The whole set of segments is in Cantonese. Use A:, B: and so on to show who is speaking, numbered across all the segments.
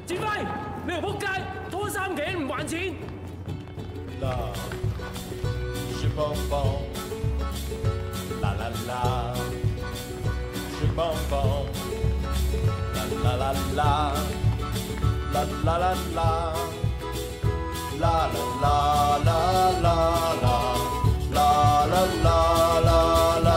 A: 志輝，你條仆街拖3期唔還錢。
B: 啦，是蹦蹦，啦啦啦，是蹦蹦，啦啦啦啦，啦啦啦啦，啦啦啦啦啦啦，啦啦啦啦啦。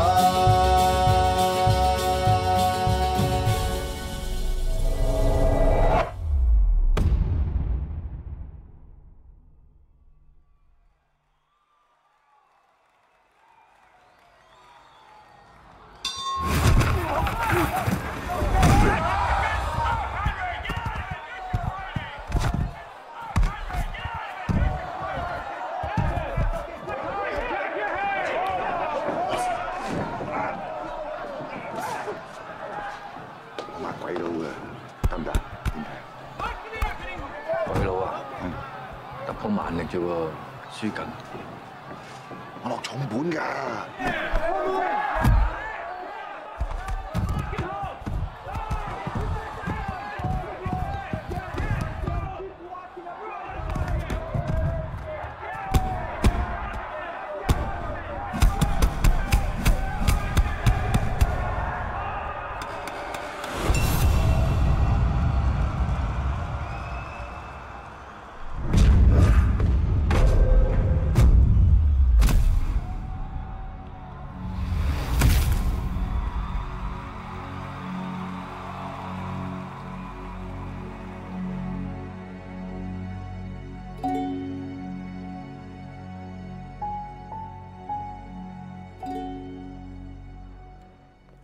C: 鬼佬嘅得唔得？點睇？
D: 鬼佬啊，突破萬力啫喎，輸緊。
C: 我落重本㗎。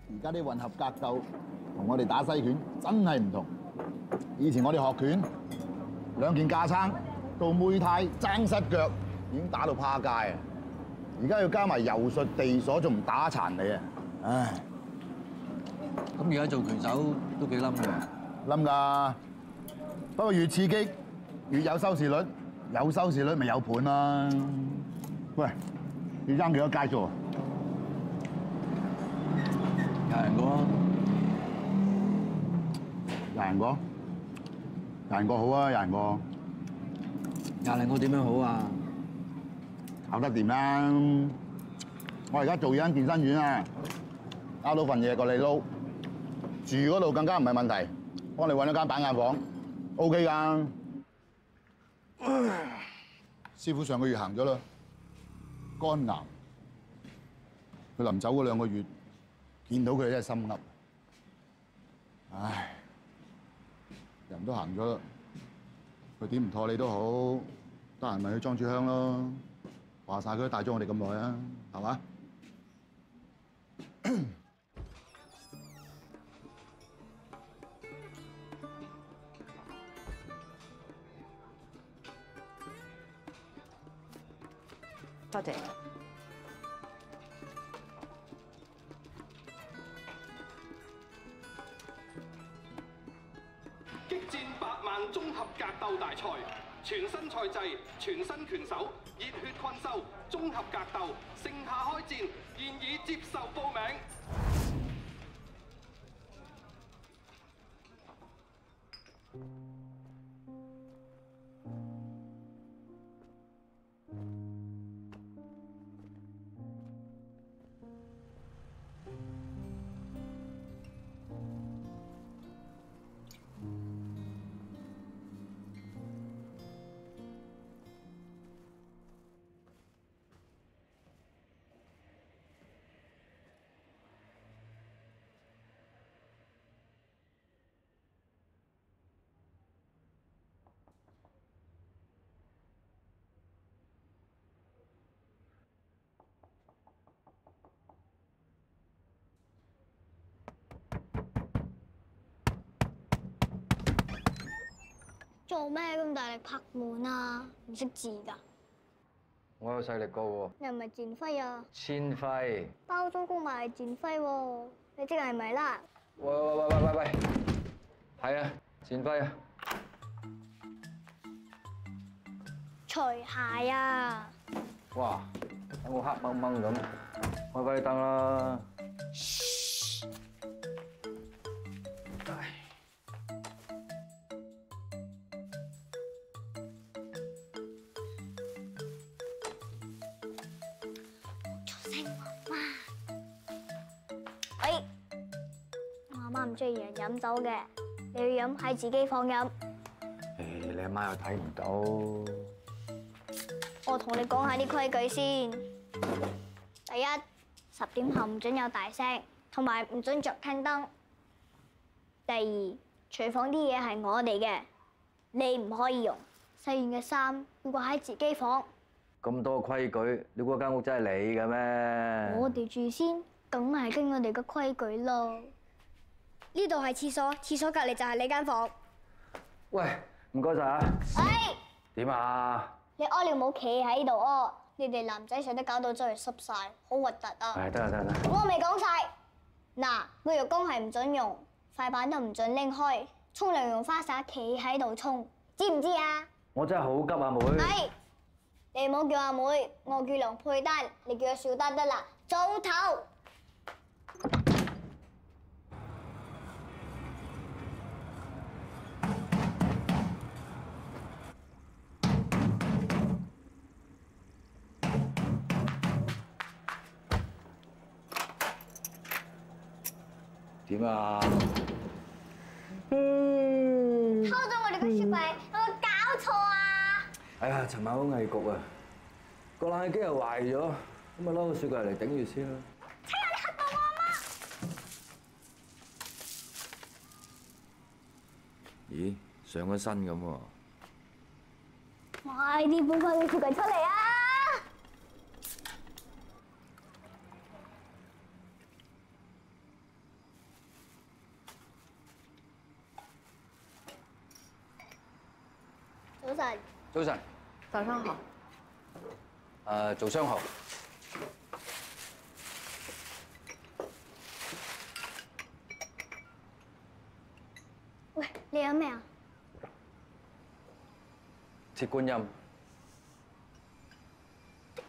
E: 而家啲混合格鬥同我哋打西拳真係唔同。以前我哋學拳2件架撐到妹太爭失腳已經打到趴街啊！而家要加埋柔術地鎖，仲唔打殘你啊！唉，
D: 咁而家做拳手都幾冧嘅。
E: 冧㗎，不過越刺激越有收視率，有收視率咪有盤啦。喂，你爭幾多街數啊
D: ？20個。
E: 20個？20個好啊，20個。
D: 20個點樣好啊？
E: 搞得掂啦！我而家做緊健身院啊，交到份嘢過你撈，住嗰度更加唔係問題，幫你揾咗間板間房 ，OK 㗎。師傅上個月行咗啦，肝癌。佢臨走嗰2個月，見到佢真係心噏。唉，人都行咗啦，佢點唔妥你都好，得閒咪去裝柱香咯。話晒佢都帶咗我哋咁耐啊，係嘛？
F: 多謝。
G: 激戰100萬綜合格鬥大賽，全新賽制，全新拳手，熱血困獸，綜合格鬥，盛夏開戰，現已接受報名。
H: 做咩咁大力拍門啊？唔識字㗎？
D: 我有勢力過喎。
H: 你係咪戰輝啊？
D: 千輝。
H: 包租公賣戰輝喎，你即係咪啦？
D: 喂，係啊，戰輝啊。
H: 除鞋啊！
D: 哇！等我黑掹掹咁，開快啲燈啦！
H: 嘈醒我媽！喂，我阿媽唔中意人飲酒嘅，你要飲喺自己房飲。
D: 你阿媽又睇唔到。
H: 我同你講下啲規矩先。第一，10點後唔准有大聲，同埋唔准着廳燈。第二，廚房啲嘢係我哋嘅，你唔可以用。洗完嘅衫要掛喺自己房。
D: 咁多規矩，你估間屋真係你嘅咩？
H: 我哋住先，梗係跟我哋嘅規矩咯。呢度係廁所，廁所隔離就係你間房。
D: 喂，唔該晒啊！
H: 哎，
D: 點啊？
H: 你屙尿冇企喺度屙，你哋男仔成日都搞到周圍濕晒，好核突啊！
D: 係得。
H: 我未講晒，嗱，個浴缸係唔准用，塊板都唔准拎開，沖涼用花灑企喺度沖，知唔知啊？
D: 我真係好急啊，妹。
H: 哎，你唔好叫阿妹，我叫梁佩丹，你叫佢小丹得啦，早唞。
D: 點啊？
H: 偷咗我哋個雪櫃，有冇搞錯啊？
D: 哎呀，尋晚好翳焗啊，個冷氣機又壞咗，咁咪攞個雪櫃嚟頂住先啦。
H: 睇下你嚇到我阿媽！
D: 咦，上咗身咁喎！
H: 快啲搬翻個雪櫃出嚟啊！早晨。
D: 早晨。
F: 早上好。
D: 早上好。
H: 喂，你飲咩啊？
D: 鐵觀音。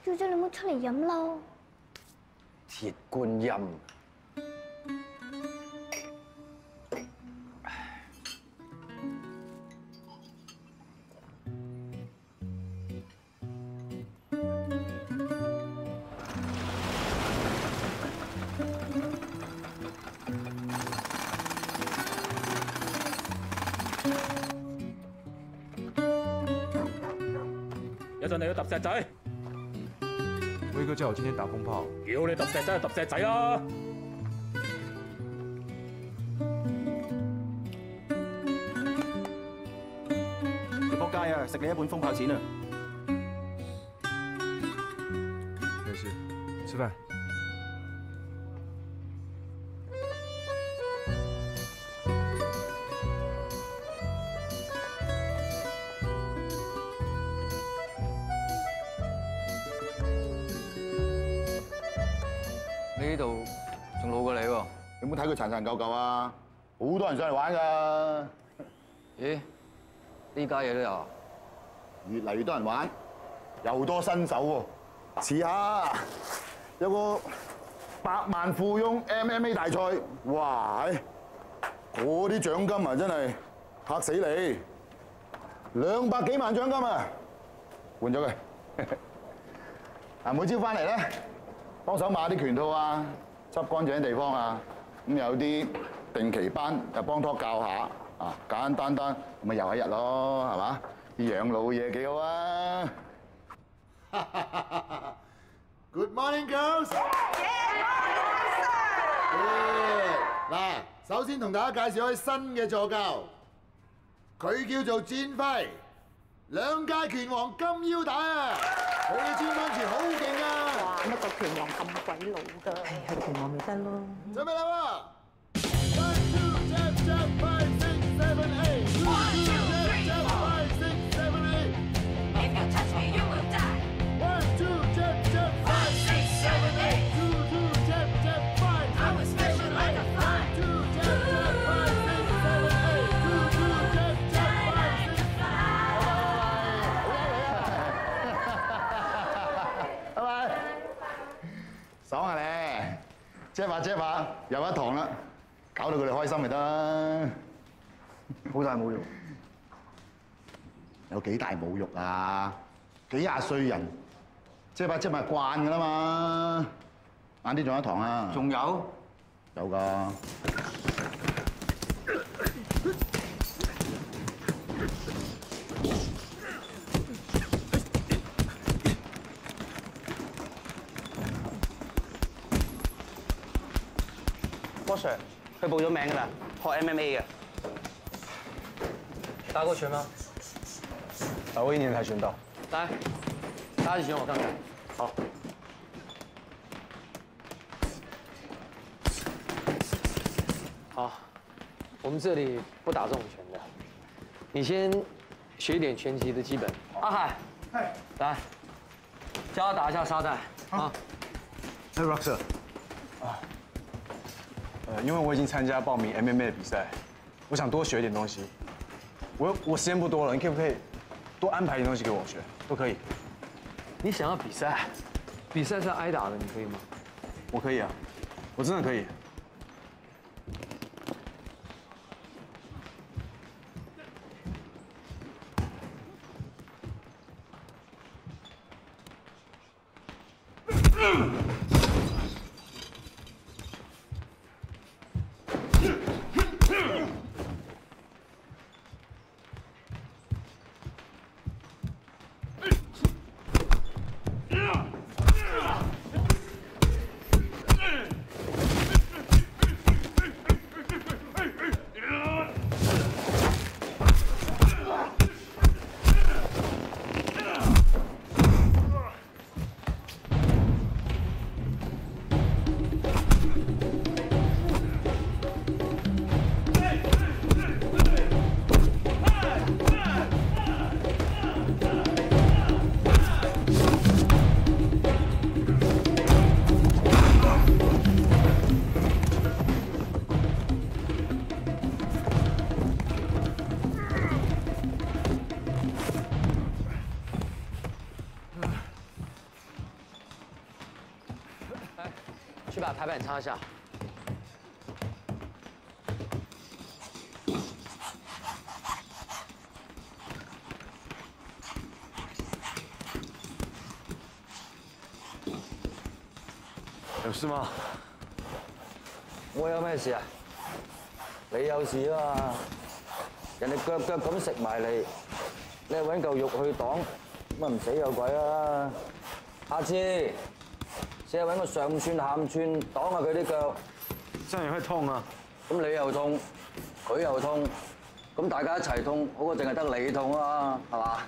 H: 叫咗你唔好出嚟飲咯。
D: 鐵觀音。
A: 有陣你要揼石仔，
B: 威哥叫我今天打風炮，
A: 叫你揼石仔就揼石仔啊！
I: 你仆街啊！食你一本風炮錢啊！
B: 沒事，吃飯。
D: 你呢度仲老過你喎？
E: 有冇睇佢殘殘舊舊啊？好多人上嚟玩㗎。
D: 咦？呢家嘢都有？
E: 越嚟越多人玩，又多新手喎。遲下有個100萬富翁 MMA 大賽，哇！嗰啲獎金啊，真係嚇死你！200幾萬獎金啊！換咗佢。每朝翻嚟咧，幫手買啲拳套啊，執乾淨啲地方啊。咁有啲定期班就幫拖教下，啊簡單單咁咪又一日咯，係嘛？啲養老嘢幾好啊 ！Good morning, girls. Good. 嗱，首先同大家介紹一位新嘅助教，佢叫做戰輝，2屆拳王金腰帶啊！佢嘅專班拳好勁啊！
F: 乜個拳王咁鬼老㗎？係拳王咪得咯。
E: 準備啦喎！1, 2, jab, jab, 5, 6, 7, 8. 1, 2, jab, jab, 5, 6, 7, 8. If you touch me, you will die. 1, 2, jab, jab, 5, 6, 7, 8. 2, 2, jab, jab, 5. I was special like a fly. 2, 2, jab, jab, 5, 6, 7, 8. 2, 2, jab, jab, 5, 6, 7, 8. 遮把，又一堂啦，搞到佢哋開心咪得。
D: 好大侮辱！
E: 有幾大侮辱啊？幾廿歲人，遮把咪慣㗎啦嘛。晏啲仲有一堂啊！
D: 仲有？
E: 有㗎。
J: 波 Sir， 佢報咗名㗎啦，學 MMA 嘅。
A: 打過拳嗎？
B: 打過1年才拳道。
A: 來，打幾拳我看看。好。好，我們這裡不打這種拳的。你先學一點拳擊的基本。阿海，來，教他打一下沙袋。好。
B: 哎 ，Roxer。因為我已經參加報名 MMA 的比賽，我想多學一點東西。我時間不多了，你可不可以多安排一點東西給我學？都可以。
A: 你想要比賽？比賽是挨打的，你可以嗎？
B: 我可以啊，我真的可以。
A: 去把排版擦一下。
B: 有事嗎？
D: 我有咩事啊？你有事啊嘛？人哋腳咁食埋你，你揾嚿肉去擋，咁啊唔死有鬼啦！下次試下揾個上寸下寸擋下佢啲腳，
B: 這樣也會痛啊！
D: 咁你又痛，佢又痛，咁大家一齊痛，好過淨係得你痛啊，係嘛？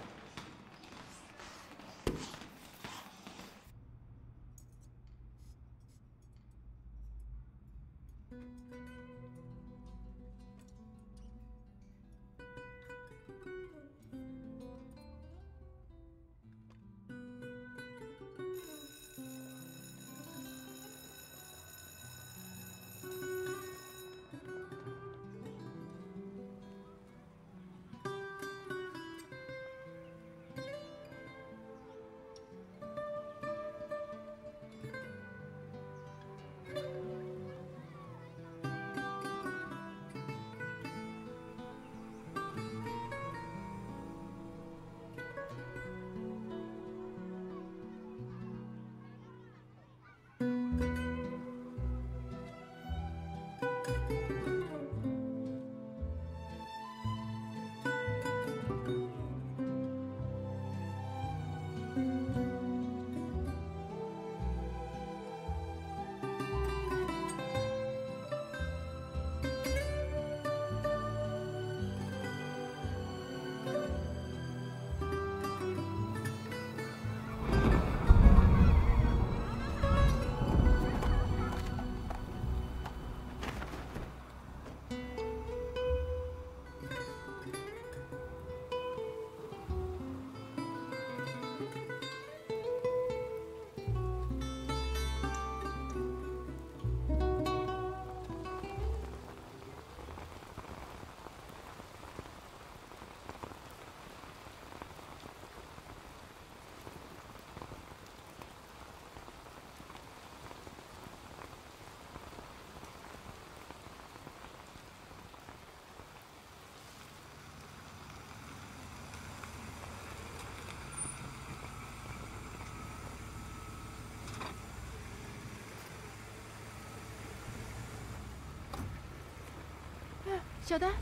K: 小丹。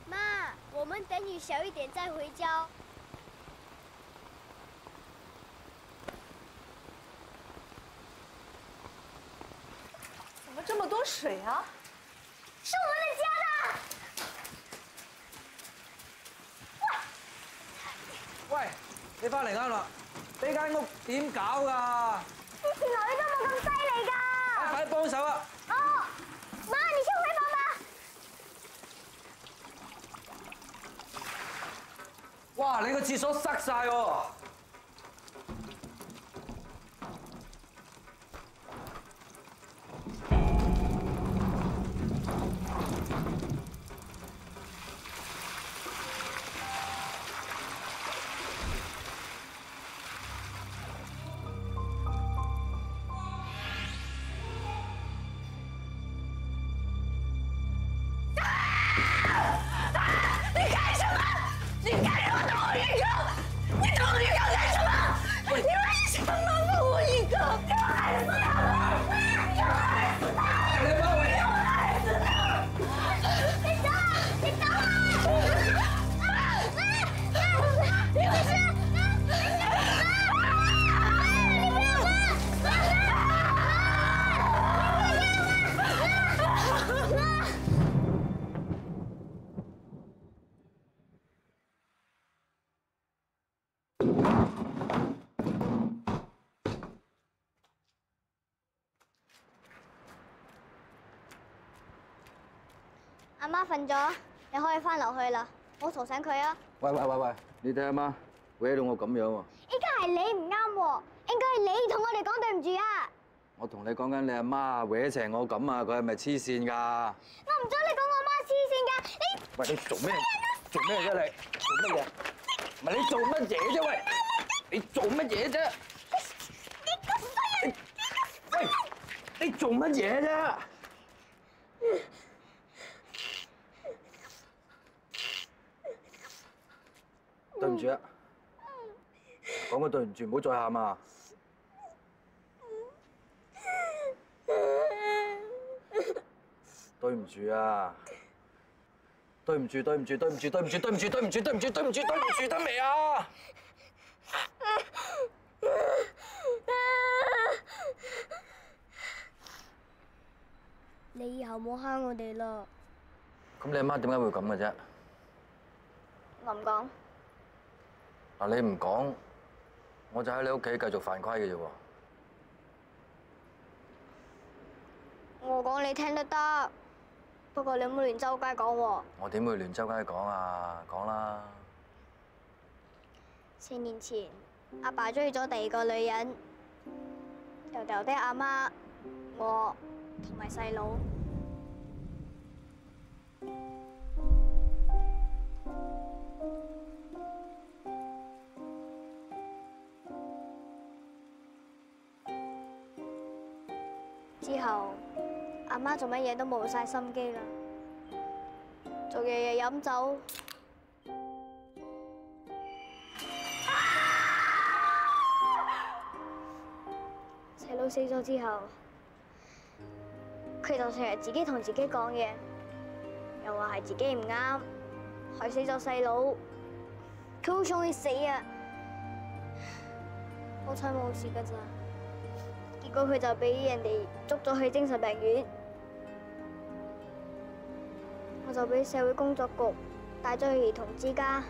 H: 妈，我们等雨小一点再回家。
F: 怎么这么多水啊？
H: 是我们的家的。
D: 喂，你翻嚟啱啦！呢間屋點搞㗎？
H: 之前來都冇咁犀利㗎。
D: 快啲幫手啊！
H: 哦，媽，你先回房吧。
D: 哇！你個廁所塞晒喎！
H: 阿媽瞓咗，你可以翻落去啦，唔好嘈醒佢啊！
D: 喂，你睇阿媽搲到我咁樣喎！
H: 依家係你唔啱喎，應該係你同我哋講對唔住啊！
D: 我同你講緊你阿媽搲成我咁啊，佢係咪黐線㗎？
H: 我唔准你講我媽黐線㗎！你
D: 喂，你做咩？做咩啫你？做乜嘢？唔係你做乜嘢啫？喂，你做乜嘢啫？
H: 你個衰人！
D: 喂，你做乜嘢啫？對唔住啊！講個對唔住，唔好再喊啊！對唔住啊！對唔住得未啊？
H: 你以後冇蝦我哋啦。
D: 咁你阿媽點解會咁嘅啫？
H: 我唔講。
D: 嗱，你唔講，我就喺你屋企繼續犯規嘅啫喎。
H: 我講你聽得得，不過你唔好亂周街講喎。
D: 我點會亂周街講啊？講啦。
H: 4年前，阿爸中意咗第二個女人，就掉低阿媽、我同埋細佬。之後，阿媽做乜嘢都冇晒心機啦，就日日飲酒。細佬死咗之後，佢就成日自己同自己講嘢，又話係自己唔啱，害死咗細佬。佢好想去死啊！好彩冇事㗎咋。結果佢就俾人哋捉咗去精神病院，我就俾社會工作局帶咗去兒童之家。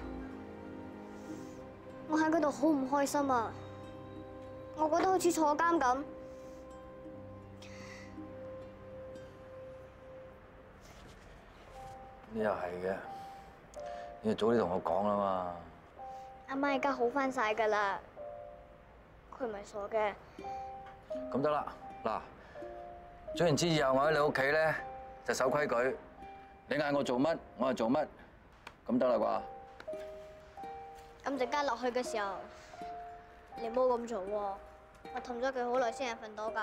H: 我喺嗰度好唔開心啊！我覺得好似坐監咁。
D: 你又係嘅，你早啲同我講啦嘛。
H: 阿媽而家好返晒㗎啦，佢唔係傻嘅。
D: 咁得啦，嗱，總言之以後我喺你屋企咧就守規矩，你嗌我做乜我就做乜，咁得啦啩？
H: 咁陣間落去嘅時候，你唔好咁嘈喎，我氹咗佢好耐先係瞓到㗎。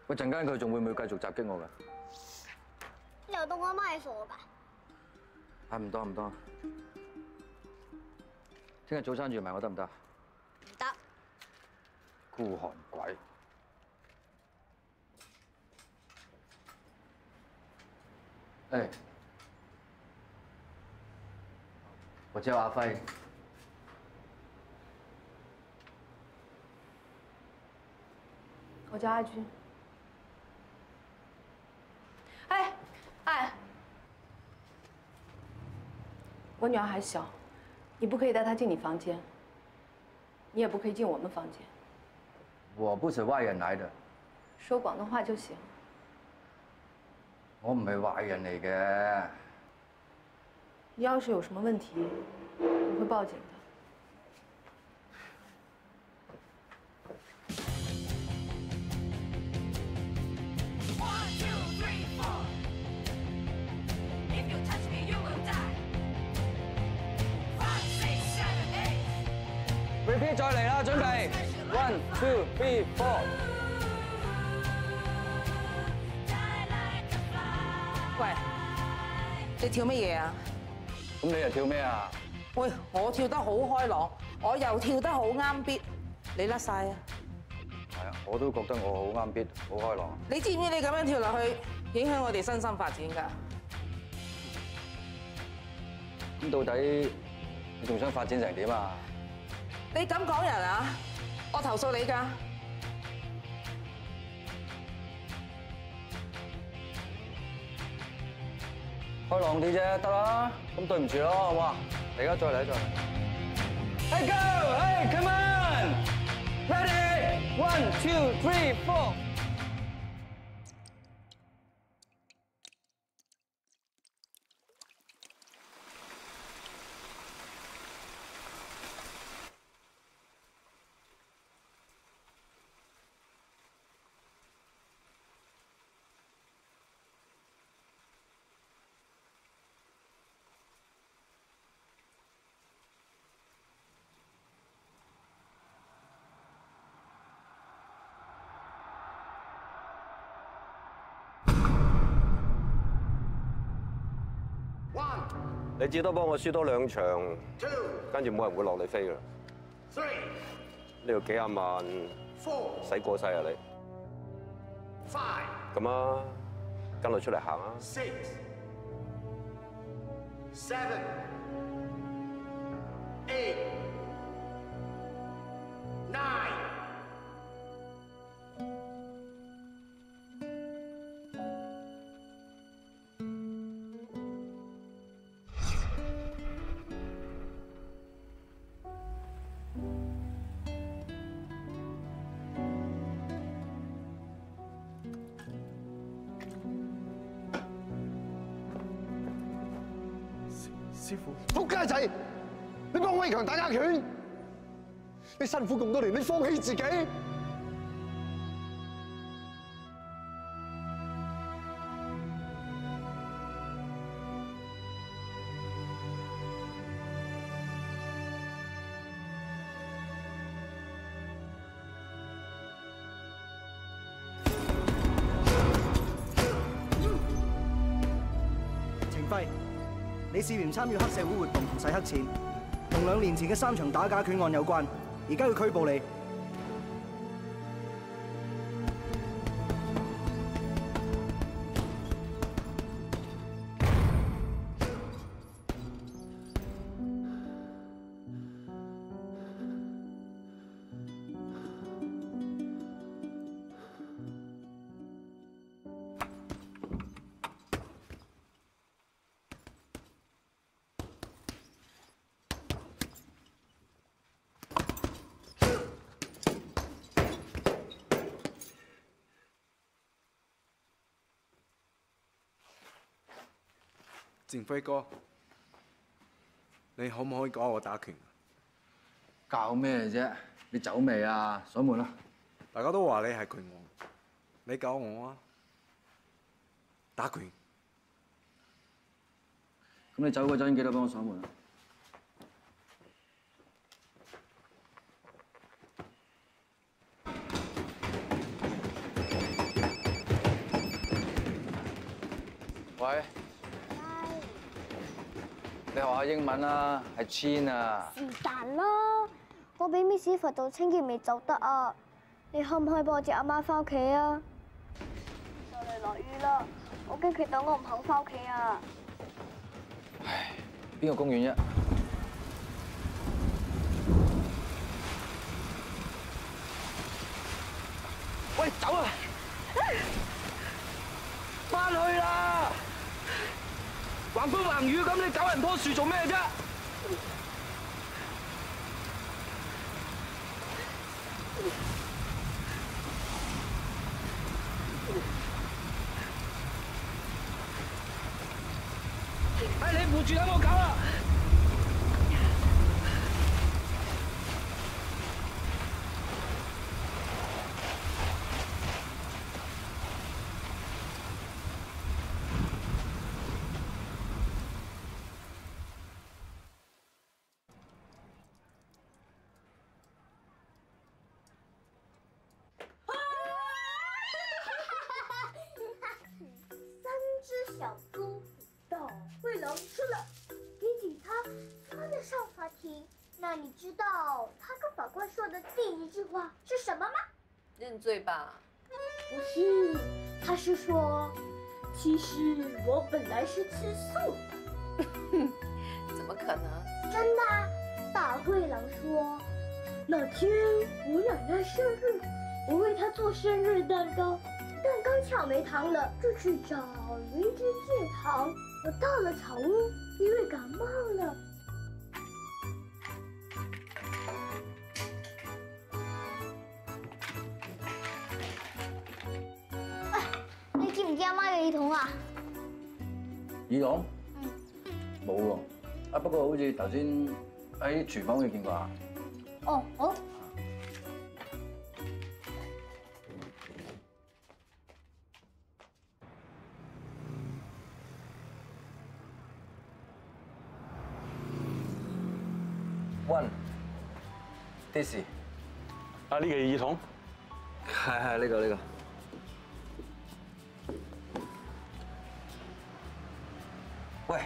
D: 喂，陣間佢仲會唔會繼續襲擊我㗎？
H: 你又當我阿媽係傻㗎？
D: 啊，唔多唔多，聽日早餐預埋我得唔得？
H: 唔得。
D: 孤寒鬼。哎，我叫阿輝。
K: 我叫阿军。哎，我女儿还小，你不可以带她进你房间，你也不可以进我们房间。
D: 我不是外人嚟的。
K: 说廣東話就行。
D: 我唔係壞人嚟嘅。
K: 你要是有什麼問題，我會報警的。
D: Repeat 再嚟啦，準備 1, 2, 3, 4。
F: 喂，你跳乜嘢啊？
D: 咁你又跳咩啊？
F: 喂，我跳得好開朗，我又跳得好啱 beat，你甩晒啊！
D: 係啊，我都覺得我好啱 beat，好開朗。
F: 你知唔知你咁樣跳落去，影響我哋身心發展㗎？
D: 咁到底你仲想發展成點啊？
F: 你咁講人啊！我投訴你㗎！
D: 開朗啲啫，得啦。咁對唔住咯，好嘛？嚟啦，再嚟，再嚟。Hey go, hey come on, ready, 1, 2, 3, 4。
L: 你至多幫我輸多2場，跟住冇人會落你飛㗎啦。呢度幾廿萬，使過晒啊你。咁啊，跟我出嚟行啊。6, 7, 8, 9。
C: 師傅，仆街仔，你幫威強打假拳，你辛苦咁多年，你放棄自己。
I: 程輝。 你涉嫌參與黑社會活動同洗黑錢，同2年前嘅3場打假拳案有關，而家要拘捕你。
B: 正輝哥，你可唔可以教我打拳？
D: 教咩啫？你走未啊？鎖門啦！
B: 大家都話你係拳王，你教我啊！打拳。
D: 咁你走嗰陣記得幫我鎖門啊！喂。 你學下英文啦，係千啊！
H: 是但啦，我俾 Miss 罰到清潔未走得啊！你可唔可以幫我接阿媽翻屋企啊？
F: 就嚟
H: 落雨啦，我驚佢等我唔肯翻屋企啊！
D: 唉，邊個公園啫？喂，走啊！翻去啦！橫風橫雨咁，你搞人棵樹做咩啫？哎，你扶住等我搞啦！
H: 小猪到灰狼吃了，给警察抓了上法庭。那你知道他跟法官说的第一句话是什么吗？
K: 认罪吧。
H: 不是，他是说，其实我本来是吃素的。
K: 怎么可能？
H: 真的啊！大灰狼说，那天我奶奶生日，我为她做生日蛋糕。蛋糕巧没糖了，就去找邻居借糖。我到了草屋，因为感冒了。你知唔知阿媽嘅耳筒啊？
D: 耳筒？冇喎。啊，不過好似頭先喺廚房會見過啊。
H: 哦，好。
D: This
B: 啊，呢個耳筒，
D: 係呢個。喂，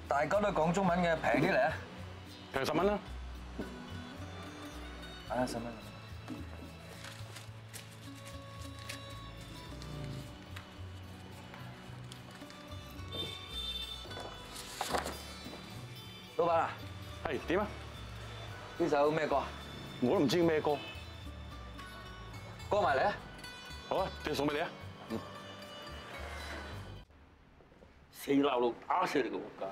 D: 大家都講中文嘅，平啲嚟啊！
B: 平10蚊啦。
D: 啊，10蚊。老闆啊，
B: 係點啊？
D: 呢首咩歌啊？
B: 我都唔知咩歌。
D: 歌埋嚟啊！
B: 好啊，即係送俾你啊！
J: 死鬧到打死你個仆街！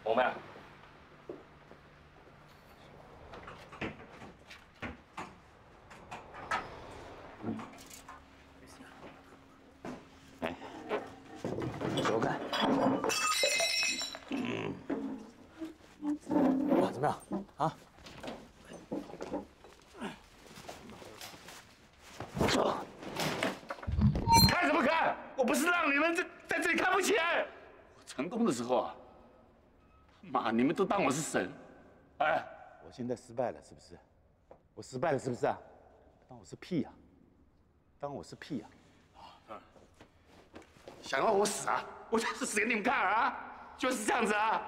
J: 冇咩啊？
D: 走開。
B: 哇，怎麼樣啊？
J: 看什麼看？我不是讓你們在這裡看不起。我成功的時候啊，媽，你們都當我是神，哎！
M: 我現在失敗了，是不是？我失敗了，是不是啊？當我是屁呀！當我是屁呀！
J: 想要我死啊？我就是死給你們看啊！就是這樣子啊！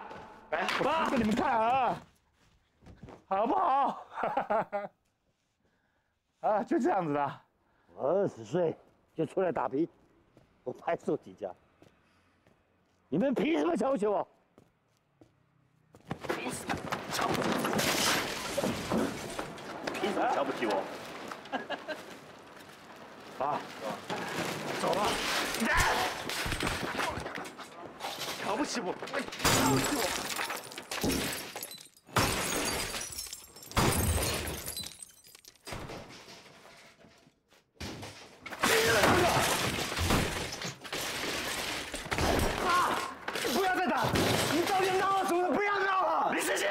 J: 來，我死給你們看啊！好不好？啊，就這樣子的。
M: 我20歲就出來打拼，我白手起家。你們憑什麼瞧不起我？
J: 憑什麼瞧不起我？啊，走吧。瞧不起我，瞧不起我。
C: 不要再打！你到底闹了什么？不要闹了！
J: 李世贤，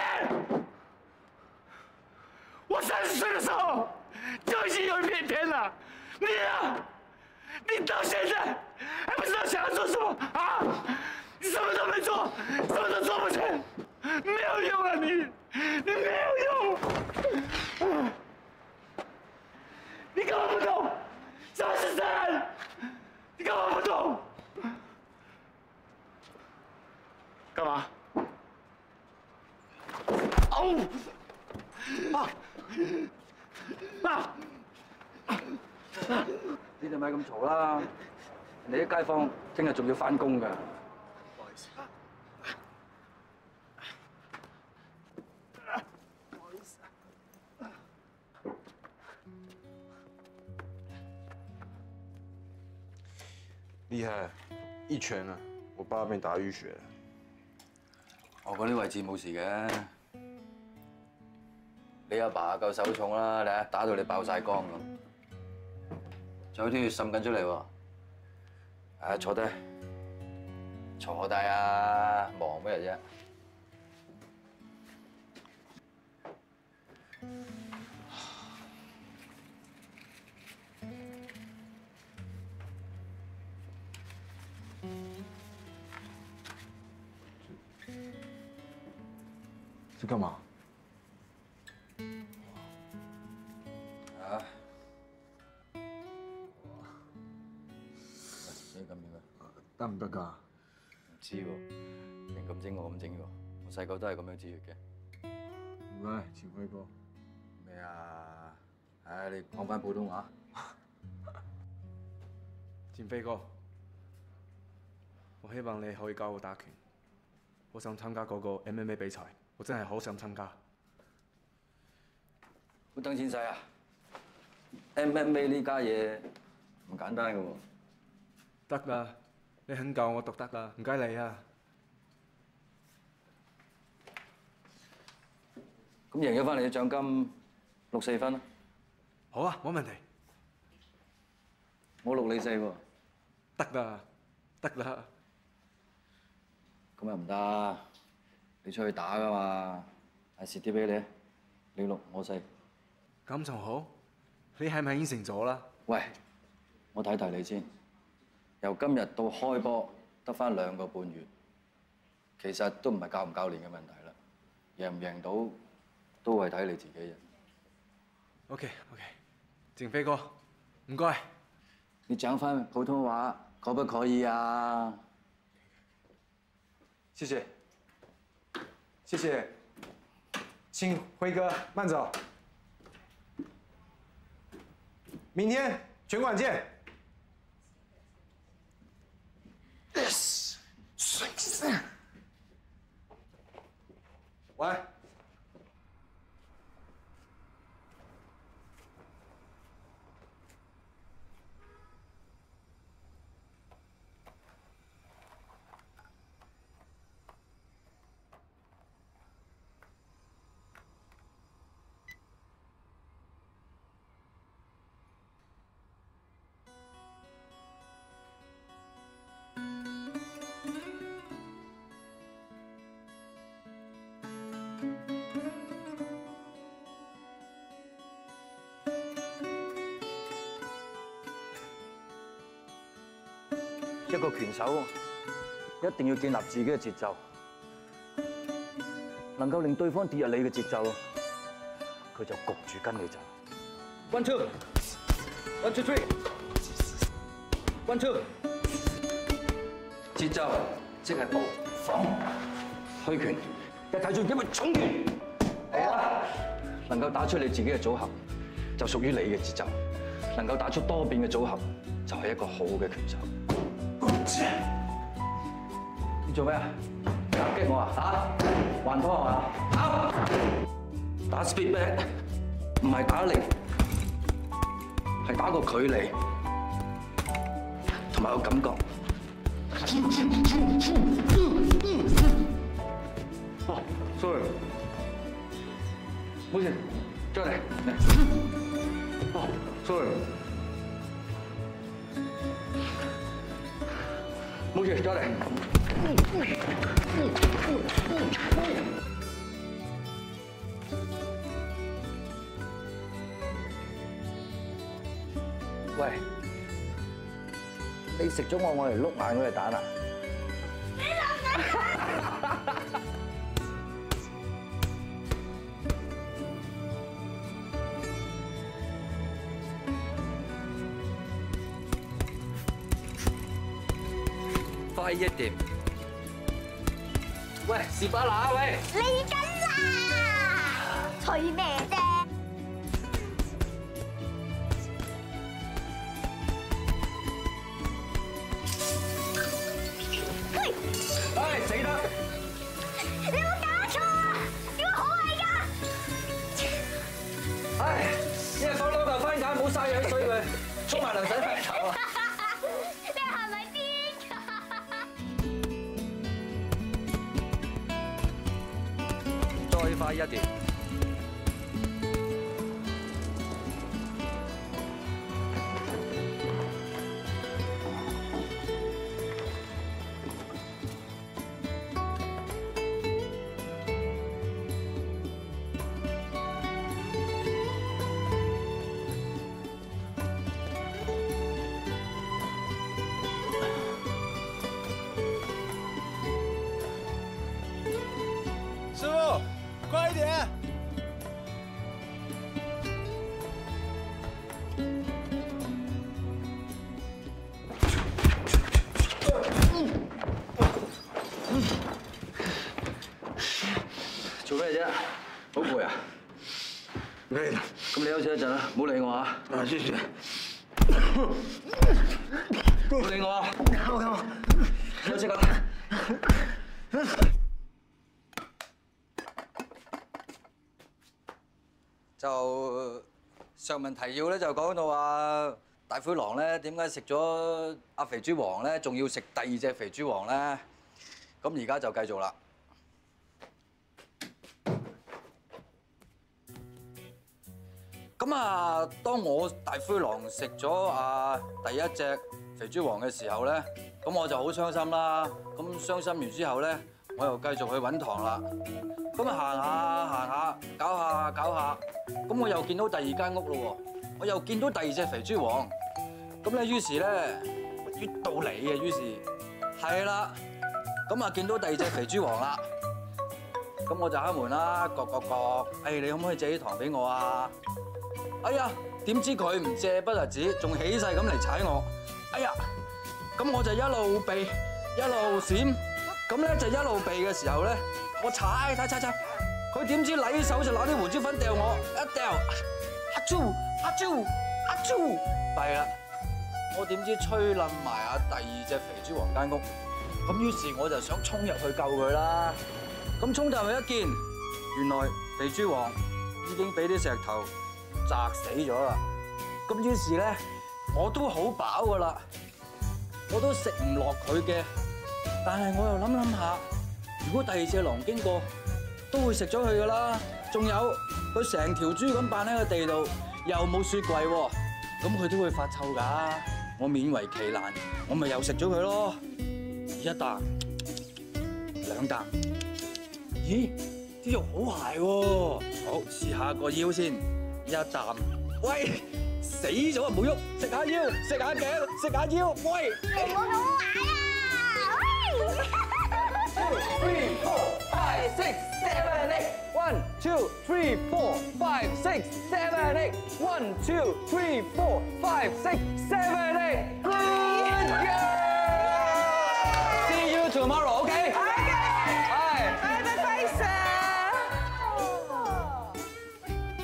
J: 我30歲的時候就已經有一片天了，你呢？你到現在還不知道想要做什麼啊？你什麼都沒做，什麼都做不成，沒有用啊你沒有用。你根本不懂什麼是神，你根本不懂。幹嘛？哦！爸！爸！
D: 你哋咪咁嘈啦！人哋啲街坊聽日仲要翻工㗎。
B: 不好意思。不好意思。厉害，一拳啊！我爸被打淤血。
D: 我嗰啲位置冇事嘅。你阿爸夠手重啦，你睇打到你爆晒光咁，仲有啲血滲緊出嚟喎。坐低，坐低啊！忙咩啫？
B: 这干嘛？
D: 啊？你咁點啊？
B: 得唔得㗎？
D: 唔知喎，人咁精我咁精喎，我細個都係咁樣止血嘅。
B: 唔該，前輝哥。
D: 咩啊？唉，你講翻普通話。
B: 前輝哥，我希望你可以教我打拳。我想參加嗰個 MMA 比賽，我真係好想參加。
D: 好等錢使啊 ！MMA 呢家嘢唔簡單㗎喎。
B: 得啦，你肯教我讀得啦，唔該你啊。
D: 咁贏咗翻嚟嘅獎金6-4分啦。
B: 好啊，冇問題。
D: 我6你4喎。
B: 得啦，得啦。
D: 咁又唔得，你出去打㗎嘛，係蝕啲俾你6我4。
B: 咁仲好？你係咪應承咗啦？
D: 喂，我睇睇你先。由今日到開波得翻2個半月，其實都唔係教唔教練嘅問題啦。贏唔贏到都係睇你自己人。
B: OK，靜飛哥，唔該。
D: 你講翻普通話可不可以啊？
B: 謝謝，謝謝。請輝哥慢走。明天拳館見。Yes， 喂。
D: 一個拳手一定要建立自己嘅節奏，能夠令對方跌入你嘅節奏，佢就焗住跟你走。1 2 1 2 3 1 2， 節奏即係步防推拳，一睇住因為重拳嚟啦，能夠打出你自己嘅組合，就屬於你嘅節奏；能夠打出多變嘅組合，就係一個好嘅拳手。你做咩啊？夾擊我啊？嚇？還拖係嘛？打 speed back 唔係打力，係打個距離同埋個感覺。哦 ，sorry， 冇事，再嚟。哦 ，sorry。冇事，再嚟。喂，你食咗我嚟碌爛嗰隻蛋啊？快一點！喂，士巴拿喂！
H: 嚟緊啦！吹咩啫？
D: 沖埋涼洗塊頭啊！
H: 你係咪癲㗎？
D: 再快一點。
J: 师傅，快一点！
D: 做咩啫？好攰啊！
J: 累了。
D: 咁你休息一陣啦，唔好理我啊！
J: 啊，謝謝。
D: 唔好理我啊！休息啦。就上文提要咧，就講到話大灰狼咧點解食咗阿肥豬王咧，仲要食第二隻肥豬王咧？咁而家就繼續啦。咁啊，當我大灰狼食咗第一隻肥豬王嘅時候咧，咁我就好傷心啦。咁傷心完之後咧，我又繼續去揾糖啦。咁啊行下，搞下，咁我又見到第二間屋咯喎，我又見到第二隻肥豬王。咁咧，於是咧，越到你啊，於是係啦，咁啊見到第二隻肥豬王啦。咁我就敲門啦，各，誒你可唔可以借啲糖俾我啊？哎呀，點知佢唔借不特止，仲起勢咁嚟踩我。哎呀，咁我就一路避一路閃，咁咧就一路避嘅時候咧，我踩，佢點知禮手就攞啲胡椒粉掉我，一掉，阿豬，弊啦！我點知吹冧埋第二隻肥豬王間屋，咁於是我就想衝入去救佢啦。咁衝入去一見，原來肥豬王已經俾啲石頭砸死咗啦。咁於是咧，我都好飽噶啦，我都食唔落佢嘅。但係我又諗下，如果第二隻狼經過，都會食咗佢噶啦。仲有佢成條豬咁扮喺個地度，又冇雪櫃喎，咁佢都會發臭㗎。我勉為其難，我咪又食咗佢咯。一啖，兩啖，咦？啲肉好鞋喎。好，試下個腰先，一啖。喂，死咗啊！唔好喐，食下腰，食下頸，食下腰。喂，
H: 你唔好咁玩啊！
A: 3, 4, 5, 6, 7, 8. 1, 2, 3, 4, 5, 6, 7, 8. 1, 2, 3, 4, 5, 6, 7, 8. Good girl. See you tomorrow, OK?
F: Bye bye, Sir。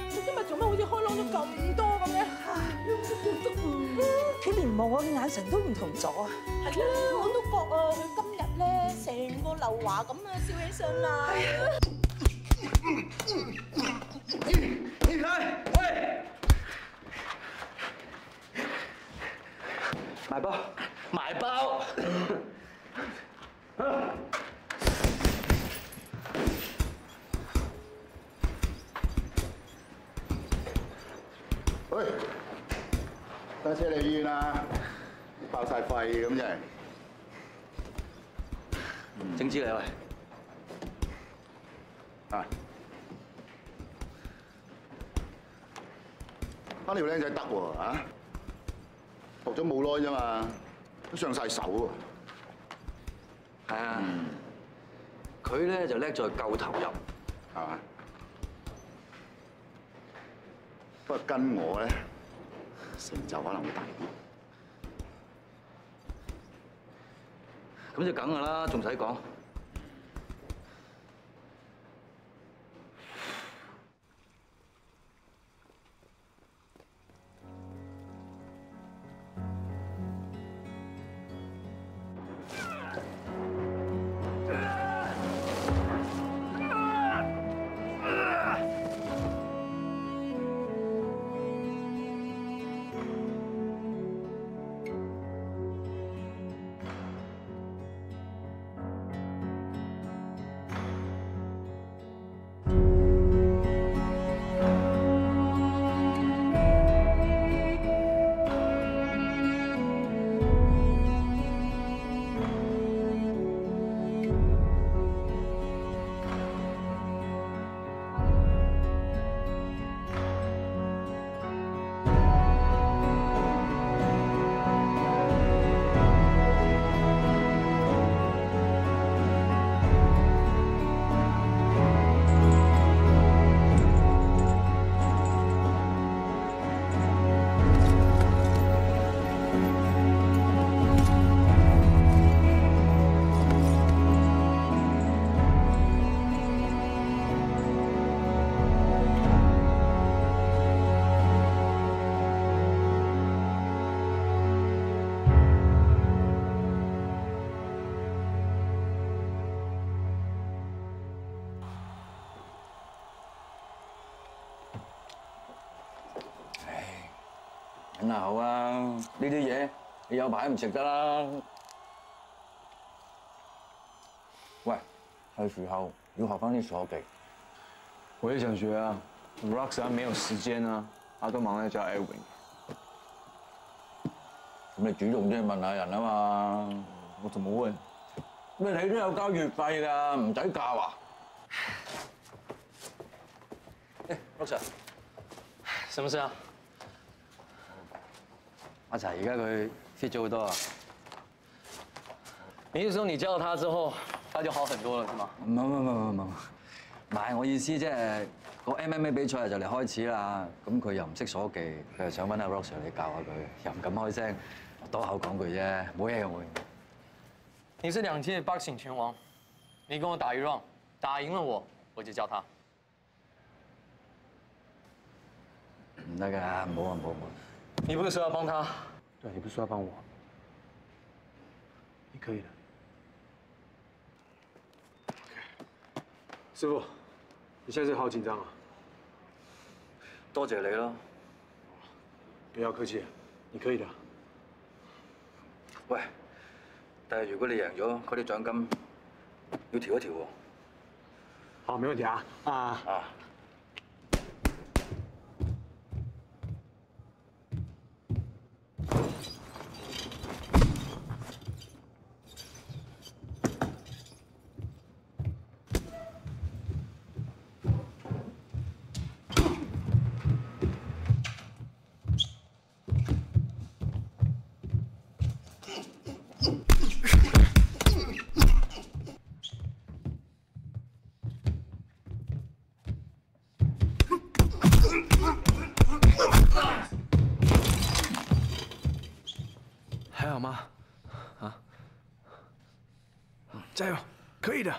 F: 你今日做乜好似開朗咗咁多咁嘅？佢連望我嘅眼神都唔同咗啊！
N: 係啦，我都覺啊，佢今日咧成個劉華咁啊，笑起上嚟。
J: 你睇，喂，
D: 埋包，埋包。
E: 喂，架車嚟醫院啊！爆晒肺咁真係。
D: 整支嚟喂。
E: 啊！呢條僆仔得喎啊！學咗冇耐啫嘛，都上晒手喎。
D: 係啊，佢咧就叻在夠投入，
E: 係嘛？不過跟我咧，成就可能會大啲。
D: 咁就梗㗎啦，仲使講？下口啊！呢啲嘢你有排唔食得啦。喂，係時候要學翻啲鎖技。
B: 我也想學啊 ，Roxanne 沒有時間啊，他都忙在教 Edwin。
D: 咁你主動啲去問下人啊嘛。
B: 我怎麼問？
D: 咩你都有交月費㗎，唔使教啊？
A: 哎，Roxanne，什麼事啊？阿仔，而家佢 fit 咗好多啊！你是說你教他之後，他就好很多了，是嗎？
D: 唔係，我意思即係個 MMA 比賽就嚟開始啦。咁佢又唔識鎖技，佢又想揾阿 Roxanne 你教下佢，又唔敢開聲，多口講句啫，冇嘢嘅冇嘢。
A: 你是2屆 boxing 拳王，你跟我打1 round， 打贏了我就教他。
D: 唔得㗎，唔好。
A: 你不是說要幫他？
B: 對，你不是說要幫我？你可以的。師傅，你現在好緊張啊！
D: 多謝你咯。
B: 不要客氣，你可以的。
D: 喂，但係如果你贏咗，嗰啲獎金要調一調喎。
B: 好，沒問題啊。啊。
O: 还好吗？啊？加油，可以的。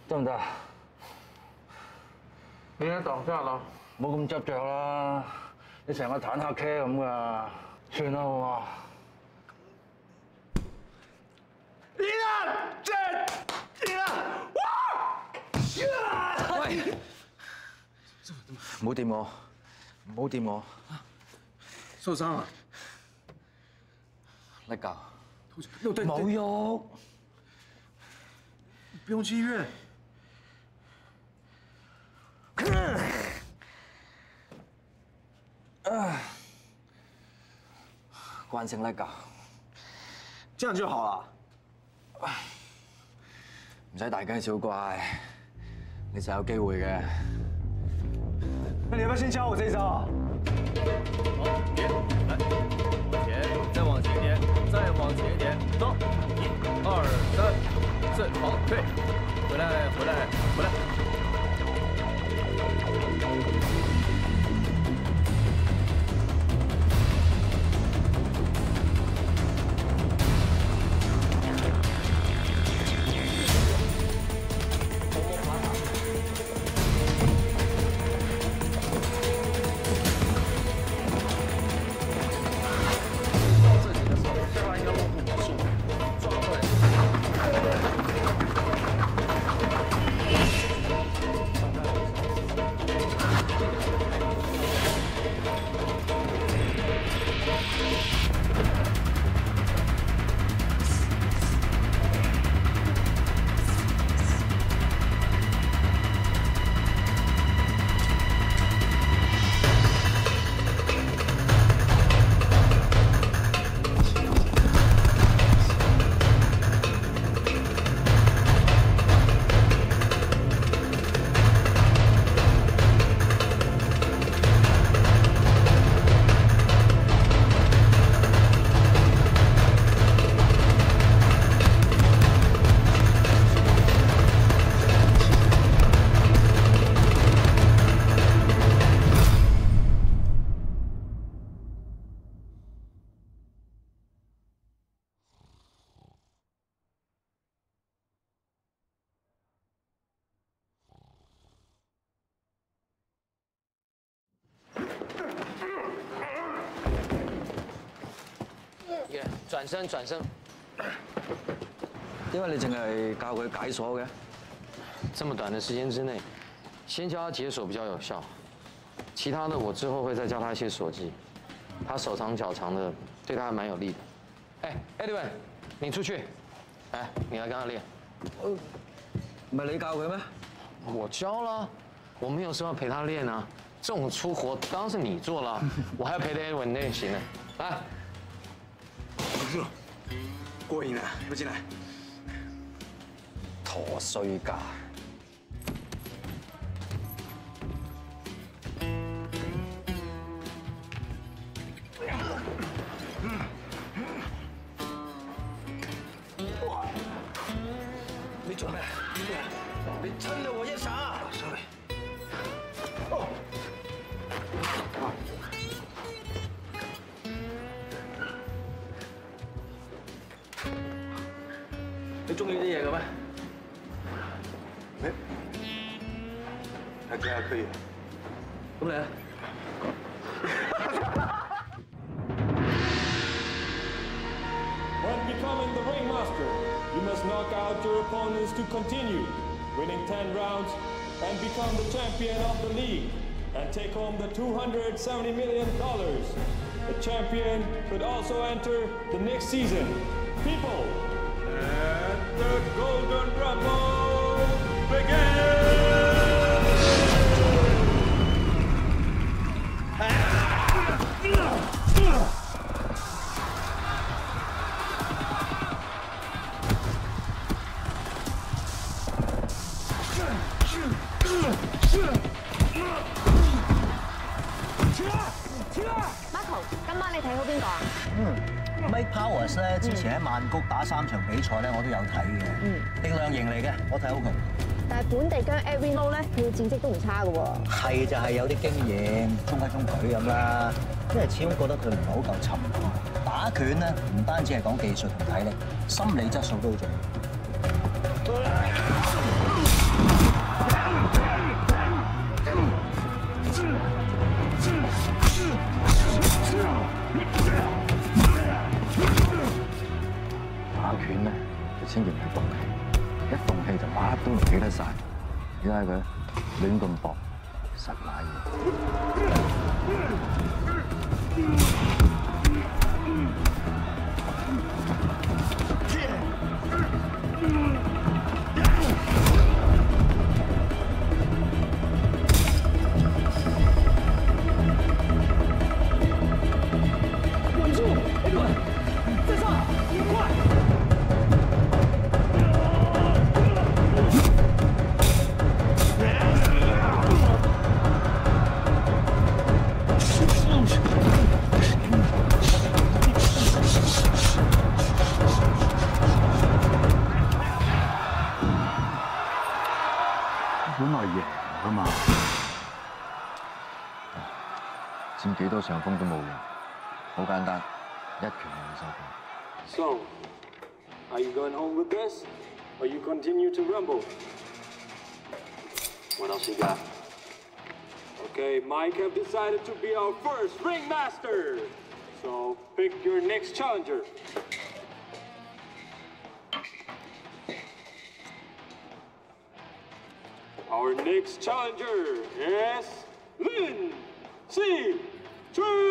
D: 得唔得？
O: 你喺擋下啦，
D: 冇咁執着啦，你成個坦克車咁噶，算啦好嘛？
J: 贏啦！贏啦！哇！
D: 喂，唔好掂我，唔好掂我。
B: 受傷啊？
D: 甩臼。
B: 冇
D: 喐。
B: 不用去醫院。
D: 慣性甩臼。
B: 這樣就好了。
D: 唔使大驚小怪，你就有機會嘅。
B: 那你要不要先教我這一招啊？
P: 好，別來，往前，再往前一點，再往前一點，走，1、2、3、4，好，退，回來，回來，回來。
A: 轉身轉身。
D: 點解你淨係教佢解鎖嘅？
A: 這麼短的時間之內，先教他解鎖比較有效，其他的我之後會再教他一些鎖技。他手長腳長的，對他還蠻有利的。哎 ，Edwin， 你出去，哎，你來跟他練。
D: 唔係你教佢咩？
A: 我教了，我沒有說要陪他練啊。這種粗活當然是你做了，我還要陪着 Edwin 練習呢。來，
B: 結束，過癮了，要不進來？
D: 陀衰家。
J: 你做咩？你親咗我一下。Sorry。
P: 你中意啲嘢嘅咩？
B: 咩？係可以。
P: 咁你啊？
Q: When becoming the ringmaster, you must knock out your opponents to continue, winning 10 rounds and become the champion of the league and take home the $270 million. The champion could also enter the next season. People, let the Golden Rumble begin!
R: 今晚你睇好邊個啊
I: ？Mike Powers 咧，之前喺曼谷打3場比賽咧，我都有睇嘅。力量型嚟嘅，我睇好佢。
R: 但係本地姜 Edwin Lo 咧，佢嘅戰績都唔差嘅喎。
I: 係就係有啲經驗，中規中矩咁啦。因為始終覺得佢唔係好夠沉。打拳咧，唔單止係講技術同體力，心理質素都好重要。
D: 打拳咧，就千祈唔好動氣，一動氣就乜都唔記得晒。你睇佢亂咁搏，實買嘢。
J: 稳住，别滚，再上，快！
D: 本來贏㗎嘛，佔幾多上風都冇用，好簡單，一拳就收工。
Q: So, are you going home with this, or you continue to rumble? What else you got? Okay, Mike have decided to be our first ringmaster. So pick your next challenger. Our next challenger is Lin Si Chui.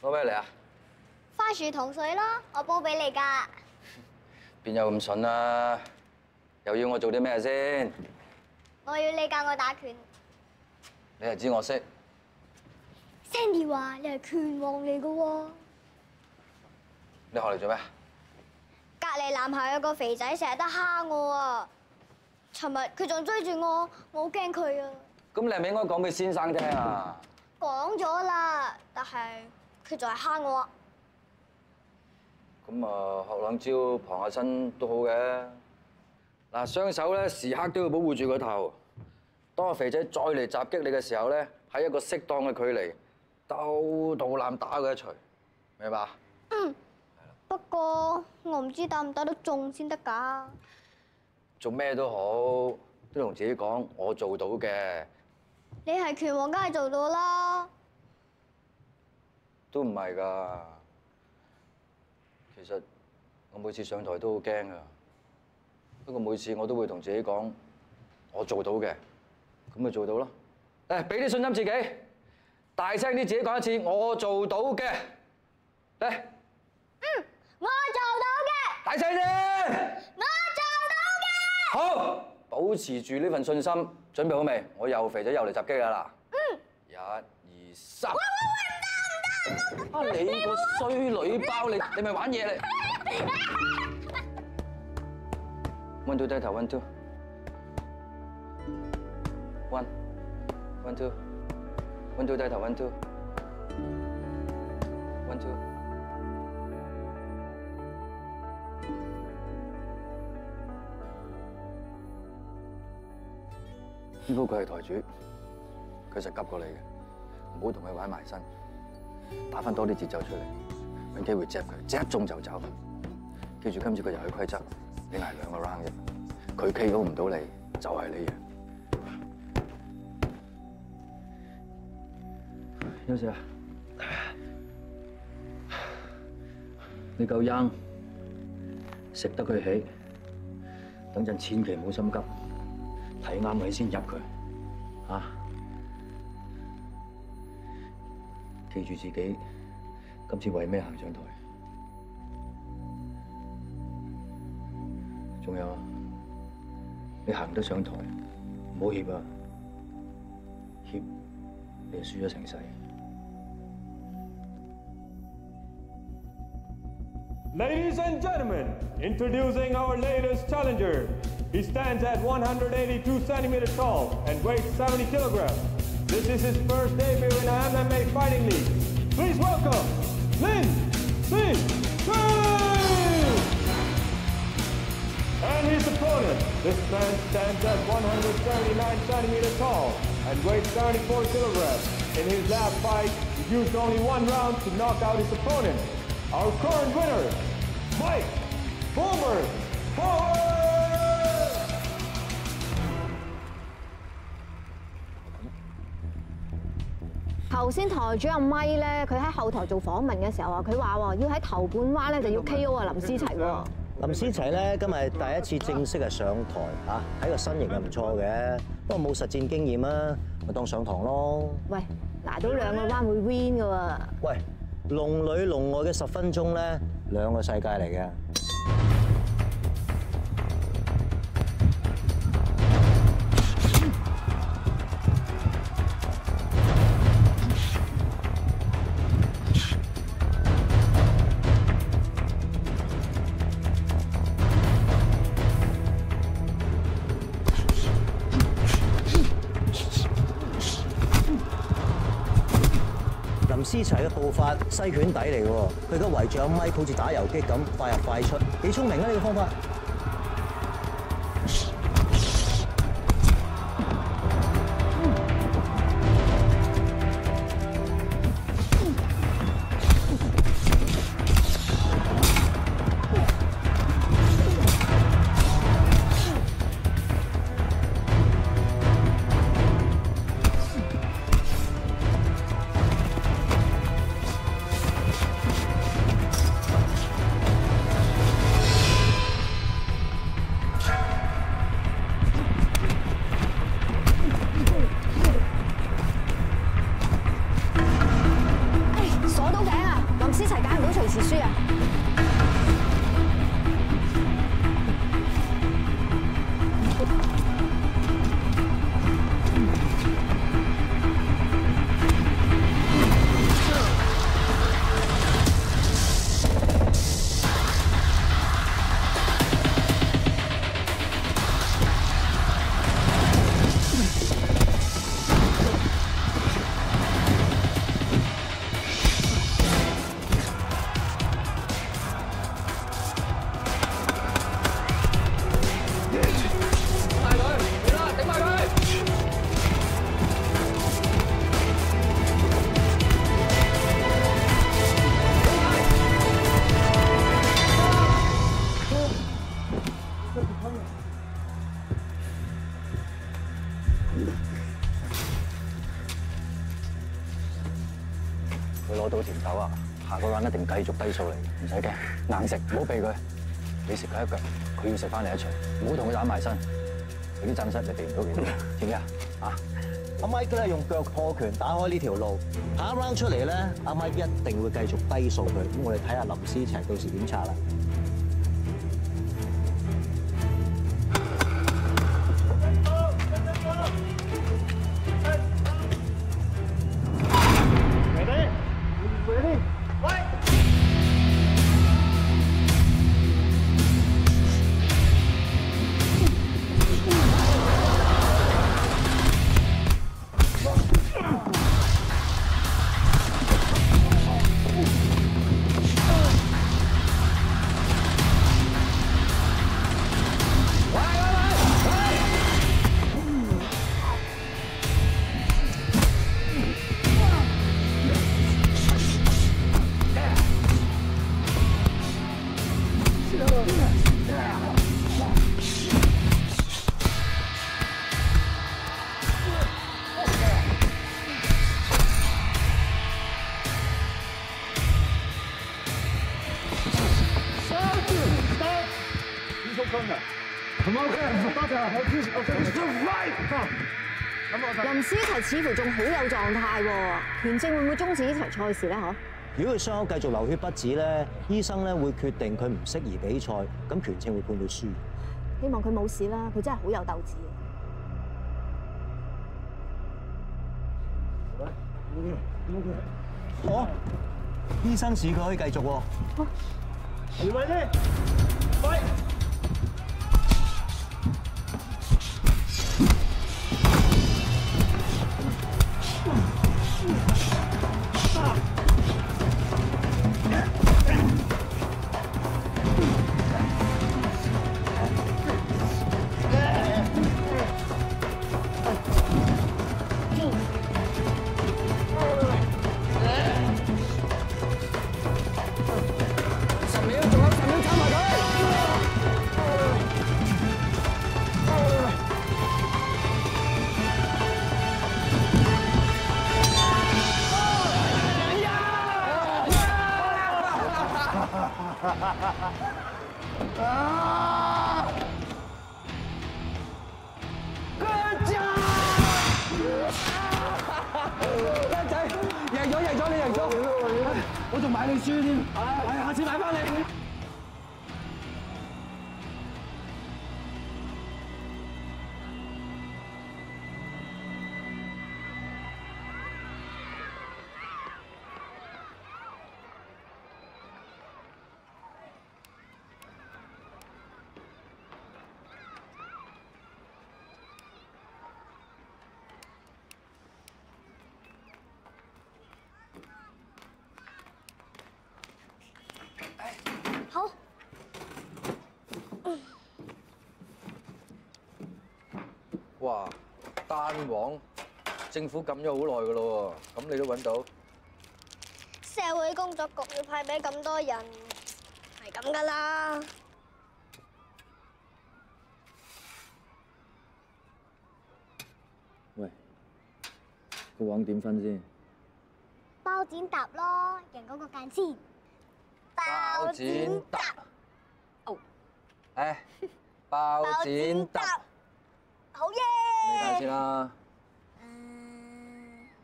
D: 攞咩嚟啊？
H: 花樹糖水咯，我煲俾你㗎。
D: 邊有咁筍啊？又要我做啲咩先？
H: 我要你教我打拳。
D: 你係知我識。
H: Sandy 話你係拳王嚟㗎喎。
D: 你學嚟做咩？
H: 隔離男校有個肥仔成日都蝦我啊！尋日佢仲追住我，我好驚佢啊！
D: 咁你係咪應該講俾先生聽啊？
H: 講咗啦，但係佢仲係蝦我啊！
D: 咁啊，學兩招傍下身都好嘅。嗱，雙手咧時刻都要保護住個頭。當個肥仔再嚟襲擊你嘅時候咧，喺一個適當嘅距離，兜肚腩打佢一錘，明白？
H: 嗯。不過我唔知打唔打得中先得㗎。
D: 做咩都好，都同自己講我做到嘅。
H: 你係拳王，梗係做到啦。
D: 都唔係㗎。其實我每次上台都好驚㗎，不過每次我都會同自己講我做到嘅，咁咪做到咯。誒，俾啲信心自己，大聲啲自己講一次，我做到嘅。嚟。
H: 我做到嘅。
D: 大聲啲。
H: 我做到嘅。
D: 好，保持住呢份信心，準備好未？我又肥咗又嚟襲擊㗎啦。
H: 嗯。
D: 1、2、3。喂，唔得！你個衰女包，你咪玩嘢嚟。1 2低頭 1 2。1 2 1 2低頭 1 2 1 2。呢鋪佢係台主，佢實急過你嘅，唔好同佢玩埋身，打翻多啲節奏出嚟，揾機會 jab 佢，一中就走。記住今次個遊戲規則，你捱2個 round 啫，佢 KO 唔到你，就係你贏。休息啊！你夠 young，食得佢起，等陣千祈唔好心急。睇啱位先入佢，嚇！記住自己今次為咩行上台？仲有，你行得上台，唔好怯啊！怯，你就輸咗成世。
Q: Ladies and gentlemen, introducing our latest challenger. He stands at 182 centimeters tall and weighs 70 kilograms. This is his first debut in an MMA fighting league. Please welcome Lin Si Chun! And his opponent, this man stands at 179 centimeters tall and weighs 74 kilograms. In his last fight, he used only 1 round to knock out his opponent. Our current winner, Mike Goldberg. Forward!
R: 頭先台主阿咪咧，佢喺後台做訪問嘅時候啊，佢話要喺頭半彎咧就要 KO 啊林思齊喎。
I: 林思齊咧今日第一次正式係上台嚇，睇個身形係唔錯嘅，不過冇實戰經驗啊，咪當上堂咯。喂，捱到2個彎會 win 㗎喎。喂，龍裏龍外嘅10分鐘咧，2個世界嚟嘅。林思齊嘅步法西拳底嚟嘅喎，佢而家圍住阿咪，好似打遊擊咁，快入快出，幾聰明啊！呢個方法。佢攞到甜頭啊！下個 round 一定繼續低數嚟，唔使驚，硬食，唔好避佢。你食佢一腳，佢要食翻你一場，唔好同佢打埋身。佢啲陣勢你避唔到幾多，知唔知啊？啊！阿 Mike 咧用腳破拳打開呢條路，下一 round 出嚟咧，阿 Mike 一定會繼續低數佢。咁我哋睇下林思齊到時點拆啦。
R: 林思齊似乎仲好有狀態喎，拳證會唔會終止呢場賽事咧？嗬？如果佢傷口繼續流血不止咧，醫生咧會決定佢唔適宜比賽，咁拳證會判到輸。希望佢冇事啦，佢真係好有鬥志。哦，醫生示佢可以繼續喎。
J: 預備先，快！我仲買你輸添，下次買翻你。
H: 好。
D: 哇，單黃政府禁咗好耐噶咯喎，咁你都揾到？
H: 社會工作局要派俾咁多人，係咁噶啦。
D: 喂，個黃點分先？
H: 包剪揼咯，贏嗰個間先。
D: 包剪揼。哦。誒，包剪揼。
H: 好耶！
D: 你睇先啦。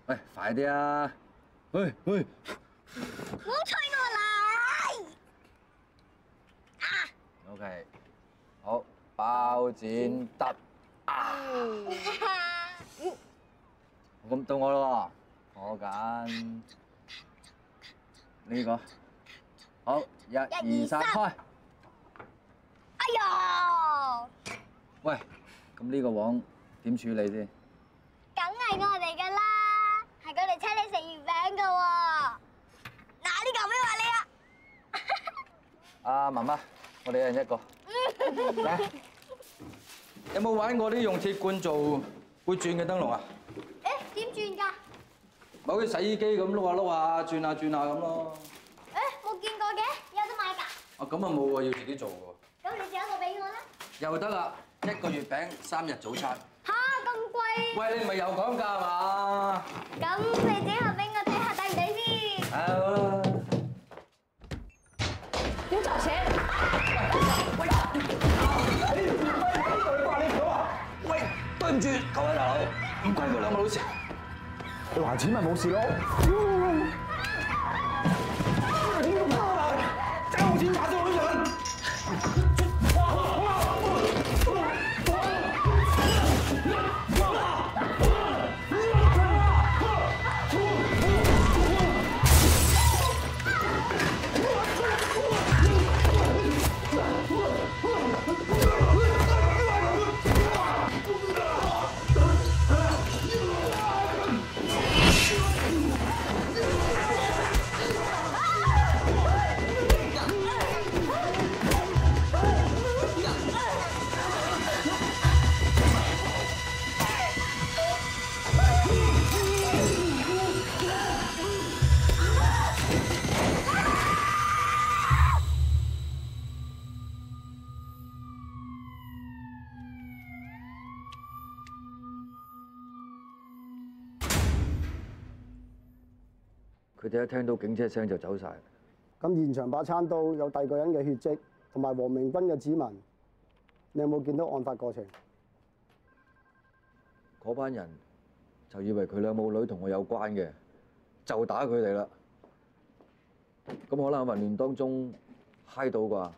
D: 喂，快啲啊！喂。
H: 唔好催我嚟。
D: OK， 好，包剪揼啊！咁到我咯喎，我揀呢個。好，1、2、3，開！
H: 哎呀！
D: 喂，咁呢個黃點處理先？
H: 梗係我哋噶啦，係佢哋請你食月餅噶喎。嗱，呢嚿俾埋你啊！
D: 阿媽媽，我哋一人一個。嚟，有冇玩過啲用鐵罐做會轉嘅燈籠啊？
H: 誒，點轉㗎？
D: 咪好似洗衣機咁碌下碌下，轉下轉下咁咯。
H: 誒，冇見過嘅，有得買㗎？
D: 啊，咁啊冇喎，要自己做喎。
H: 咁你整一個俾我啦。
D: 又得啦，1個月餅3日早餐。
H: 嚇，咁貴！
D: 喂，你唔係又講價係嘛？
H: 咁你整下俾我睇下抵唔抵先？
D: 對唔住各位大佬，唔關佢兩個老事。
C: 你還錢咪冇事咯。爭我錢打咗女人。
D: 佢哋一聽到警車聲就走晒。
S: 咁現場把餐刀有第二個人嘅血跡，同埋黃明君嘅指紋，你有冇見到案發過程？
D: 嗰班人就以為佢兩母女同我有關嘅，就打佢哋啦。咁可能喺混亂當中揩到啩？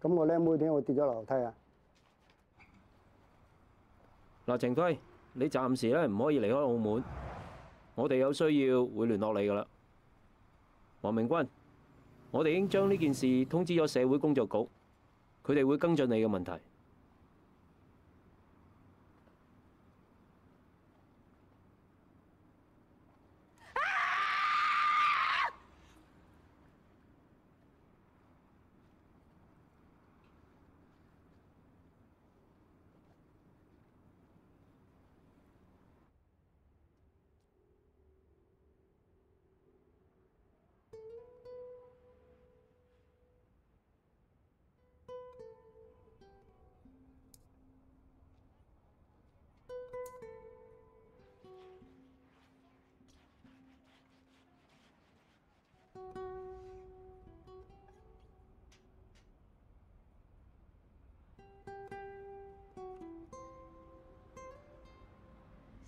S: 咁個靚妹點解會跌咗落樓梯啊？
T: 嗱，程輝，你暫時咧唔可以離開澳門。 我哋有需要會聯絡你噶啦，黃明君，我哋已經將呢件事通知咗社會工作局，佢哋會跟進你嘅問題。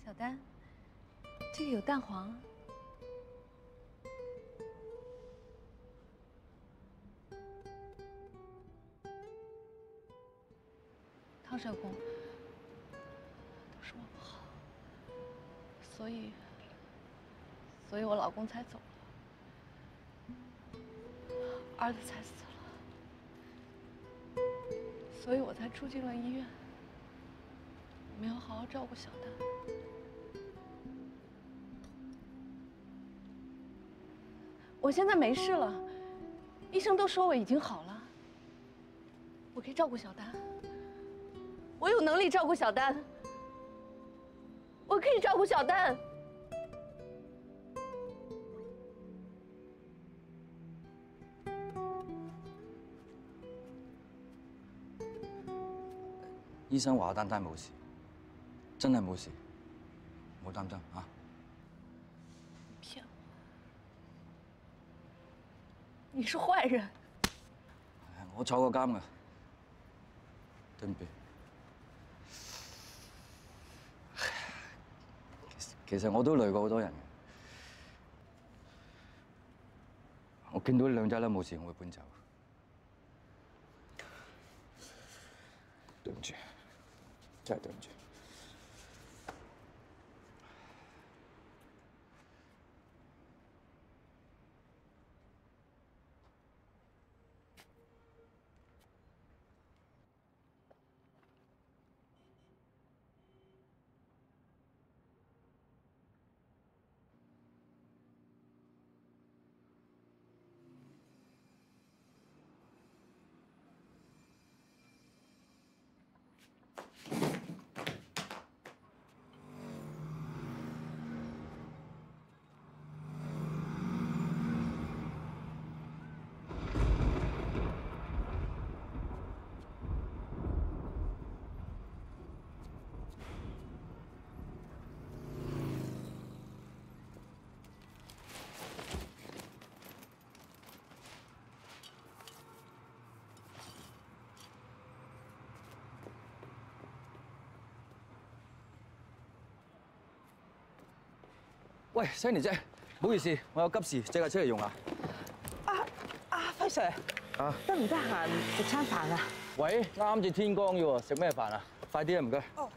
K: 小丹，这个有蛋黄。汤少公，都是我不好，所以我老公才走了，儿子才死了，所以我才住进了医院。我们要好好照顾小丹。 我现在没事了，医生都说我已经好了，我可以照顾小丹，我有能力照顾小丹，我可以照顾小丹。
D: 醫生話丹丹冇事，真係冇事，唔好擔心啊！
K: 你是坏人！
D: 我坐過監㗎，對唔住。其實我都累過好多人嘅。我見到兩仔咧冇事，我會搬走。對唔住，真係對唔住。
C: 喂，
D: 喂，Sandy姐，唔好意思，我有急事，借架車嚟用下。
F: 輝 Sir，
D: 啊，
F: 得唔得閒食餐飯啊？
D: 喂，啱至天光啫喎，食咩飯啊？快啲啊，唔該。
F: 哦。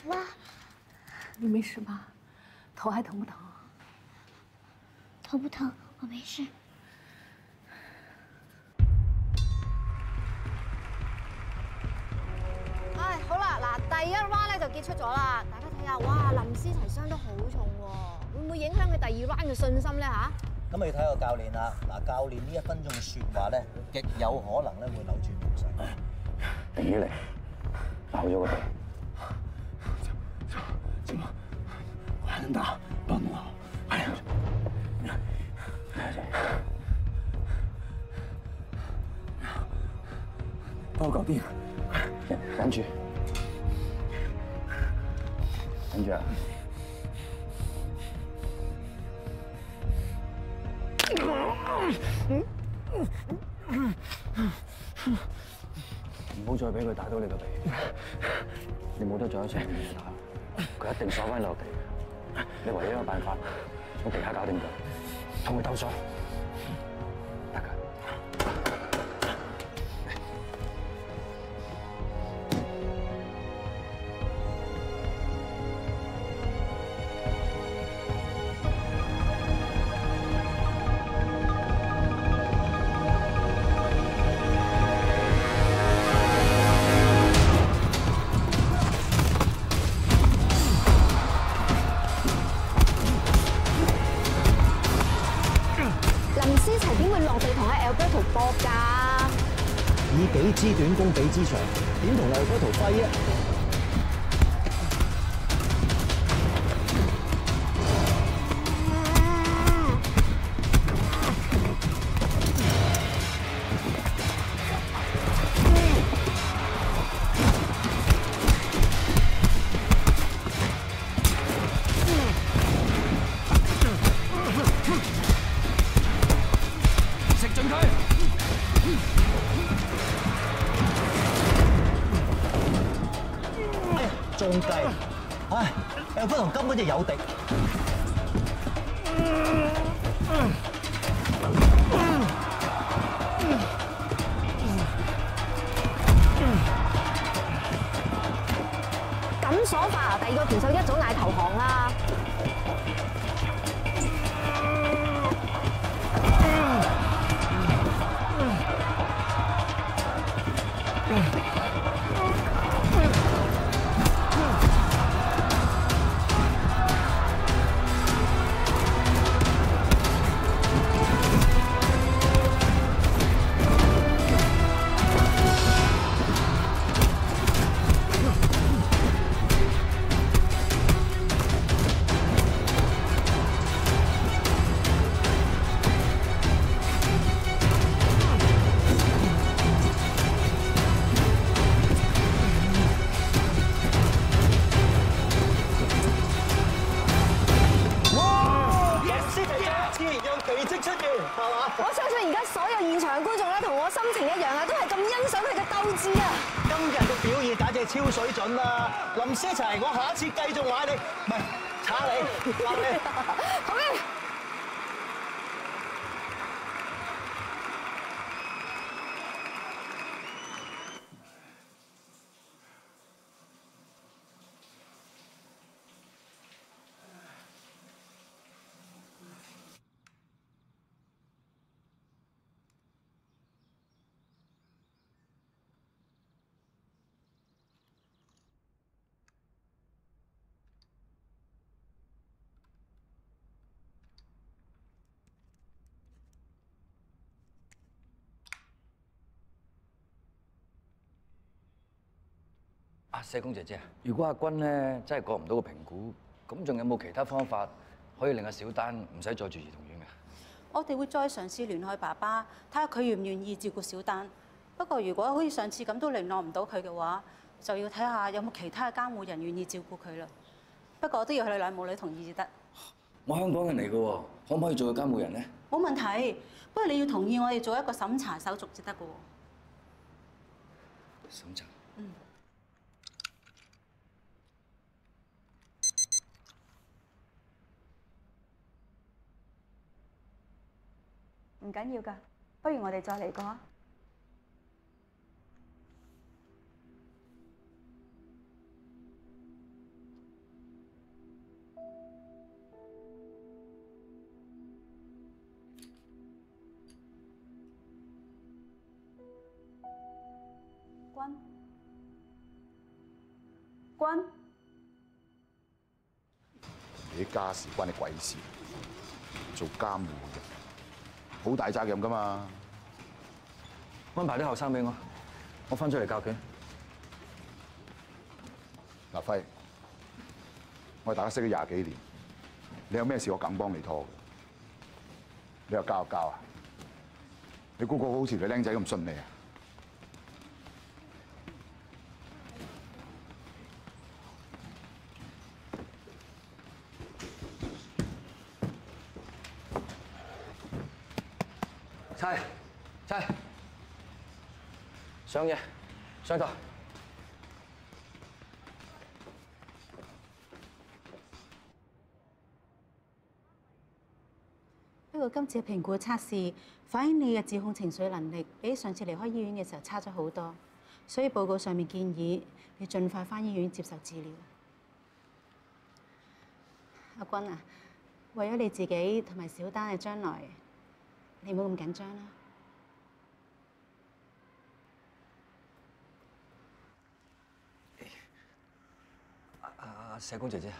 K: 妈，你没事吧？头还疼不疼？
H: 疼不疼？我没事。
R: 唉，好啦，嗱，第一 round 咧就結束咗啦。大家睇下，哇，林思齊傷得好重喎，會唔會影響佢第二 round 嘅信心咧嚇？
I: 咁你睇個教練啦，嗱，教練呢1分鐘嘅説話咧，極有可能咧會扭轉局勢。
M: 定起嚟，咬咗個地。怎麼？我還能打，幫我！哎呀，幫我搞掂，忍住，忍住啊！唔好再俾佢打到你個鼻，你冇得再一齊打，佢一定鎖翻落地。你唯一一個辦法，從地下搞掂佢，同佢鬥數，得㗎。
I: 以彼之短攻彼之長，點同Alberto揮啊？
J: 食盡佢！
I: 中計，唉，Alberto根本就有敵。
R: 咁爽法，第二個拳手一早嗌投降啦。我相信而家所有現場嘅觀眾咧，同我心情一樣啊，都係咁欣賞佢嘅鬥志啊！
I: 今日嘅表現簡直係超水準啦！林思齊，我下一次繼續玩你，唔係炒你，鬧你。
R: 好嘅。
M: 社工姐姐，如果阿君咧真係過唔到個評估，咁仲有冇其他方法可以令阿小丹唔使再住兒童院㗎？
N: 我哋會再嘗試聯絡爸爸，睇下佢願唔願意照顧小丹。不過如果好似上次咁都聯絡唔到佢嘅話，就要睇下有冇其他嘅監護人願意照顧佢啦。不過都要佢哋兩母女同意至得。
M: 我香港人嚟嘅喎，可唔可以做個監護人咧？
N: 冇問題，不過你要同意我哋做一個審查手續至得嘅喎。
M: 審查。
N: 嗯。
K: 唔緊要㗎，不如我哋再嚟過啊！君，
E: 你啲家事關你鬼事？做監護人好大責任㗎嘛！
M: 安排啲學生俾我翻出嚟教拳。
E: 嗱，輝，我哋大家識咗20幾年，你有咩事我梗幫你拖嘅。你又教就教啊？你估個好似個僆仔咁信你啊？
M: 齊，上嘢，上台。
N: 不過今次嘅評估測試反映你嘅自控情緒能力比上次離開醫院嘅時候差咗好多，所以報告上面建議你盡快返醫院接受治療。阿君啊，為咗你自己同埋小丹嘅將來，你唔好咁緊張啦。
M: 社工姐姐，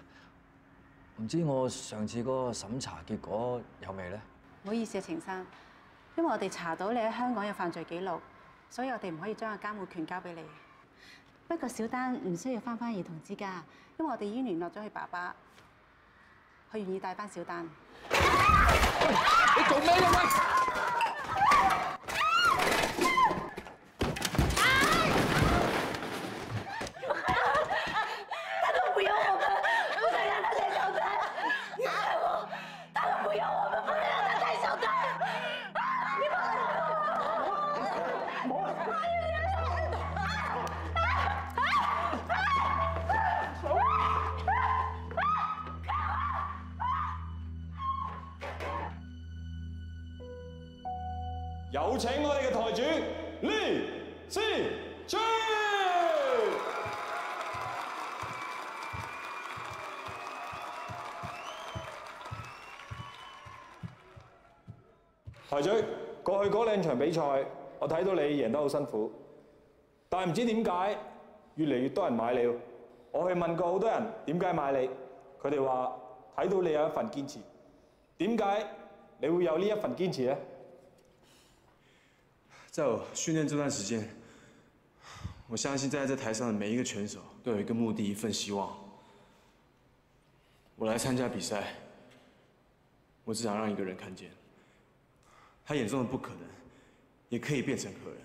M: 唔知我上次嗰個審查結果有未咧？
N: 唔好意思啊，程生，因為我哋查到你喺香港有犯罪記錄，所以我哋唔可以將個監護權交俾你。不過小丹唔需要返兒童之家，因為我哋已經聯絡咗佢爸爸，佢願意帶返小丹。
J: 你做咩啊喂？
Q: 有請我哋嘅台主李思川。台主，過去嗰2場比賽，我睇到你贏得好辛苦，但係唔知點解越嚟越多人買你。我去問過好多人點解買你，佢哋話睇到你有一份堅持。點解你會有呢一份堅持呢？
B: 在我训练这段时间，我相信站在这台上的每一个拳手都有一个目的、一份希望。我来参加比赛，我只想让一个人看见，他眼中的不可能，也可以变成可能。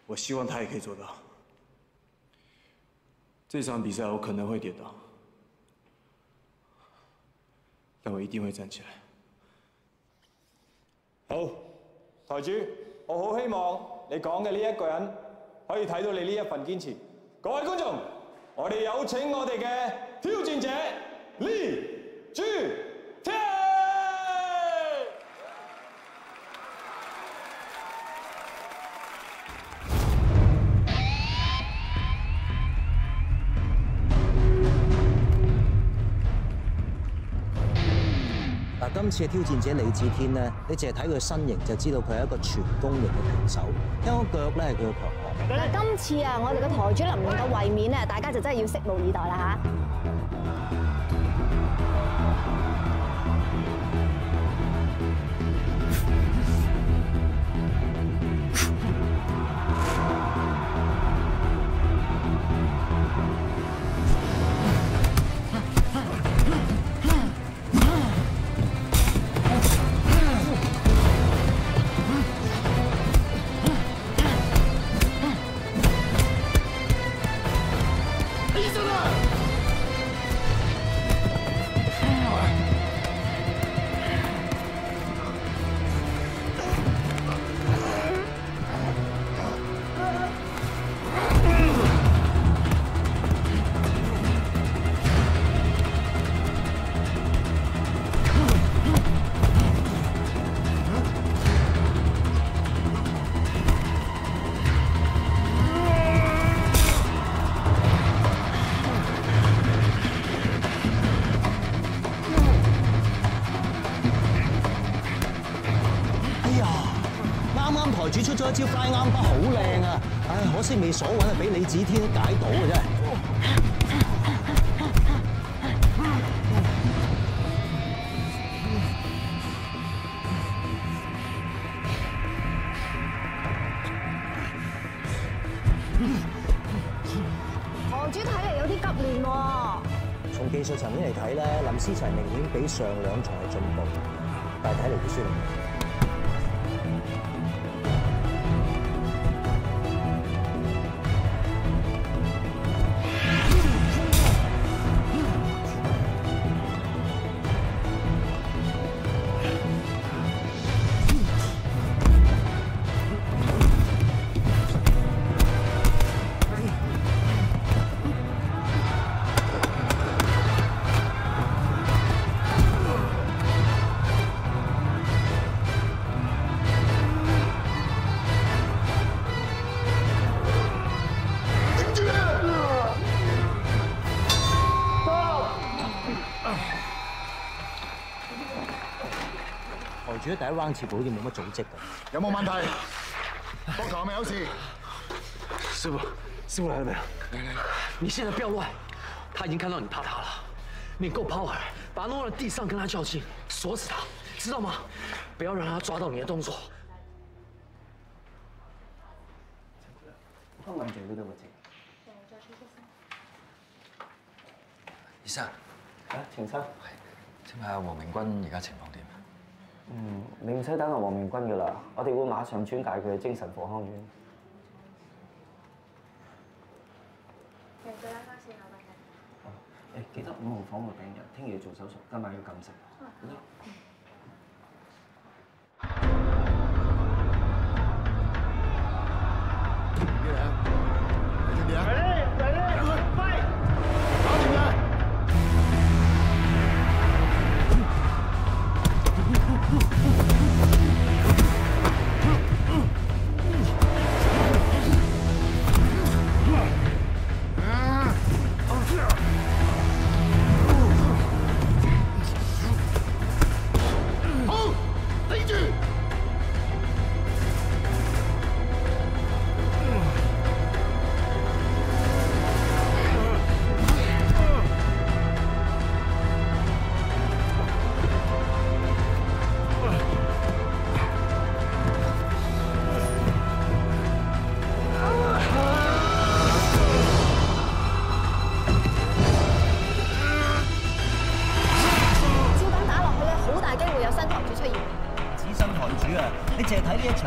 B: 我希望他也可以做到。这场比赛我可能会跌倒，但我一定会站起
Q: 來。好，台主。我好希望你講嘅呢一個人可以睇到你呢一份堅持。各位觀眾，我哋有請我哋嘅挑戰者李柱天。
I: 今次嘅挑戰者李志天咧，你淨係睇佢身形就知道佢係一個全攻型嘅拳手，因為腳咧係佢嘅強項。
R: 嗱，今次啊，我哋嘅台主能唔能夠衛冕咧，大家就真係要拭目以待啦嚇。
I: 主出咗一招 Flying Armbar 好靚啊！唉，可惜未鎖穩啊，俾李子天解到嘅真係。
R: 堂主睇嚟有啲急亂喎。
I: 從技術層面嚟睇咧，林思齊明顯比上兩場係進步，但係睇嚟會輸零。 主第一 round 似乎好似冇乜組織咁，
E: 有冇問題？膊頭係咪有事？
A: 師傅來了沒有？你現在不要亂，他已經看到你怕他了。你夠 power， 把他弄到地上跟他較勁，鎖死他，知道嗎？不要讓他抓到你的動作。
M: 方問住呢度嘅症。醫生，
A: 請生。
M: 請問下黃明君而家情況點？
A: 你唔使等阿黃明君噶啦，我哋會馬上轉介佢去精神復康院。記得5號房個病人，聽日要做手術，今晚要禁食。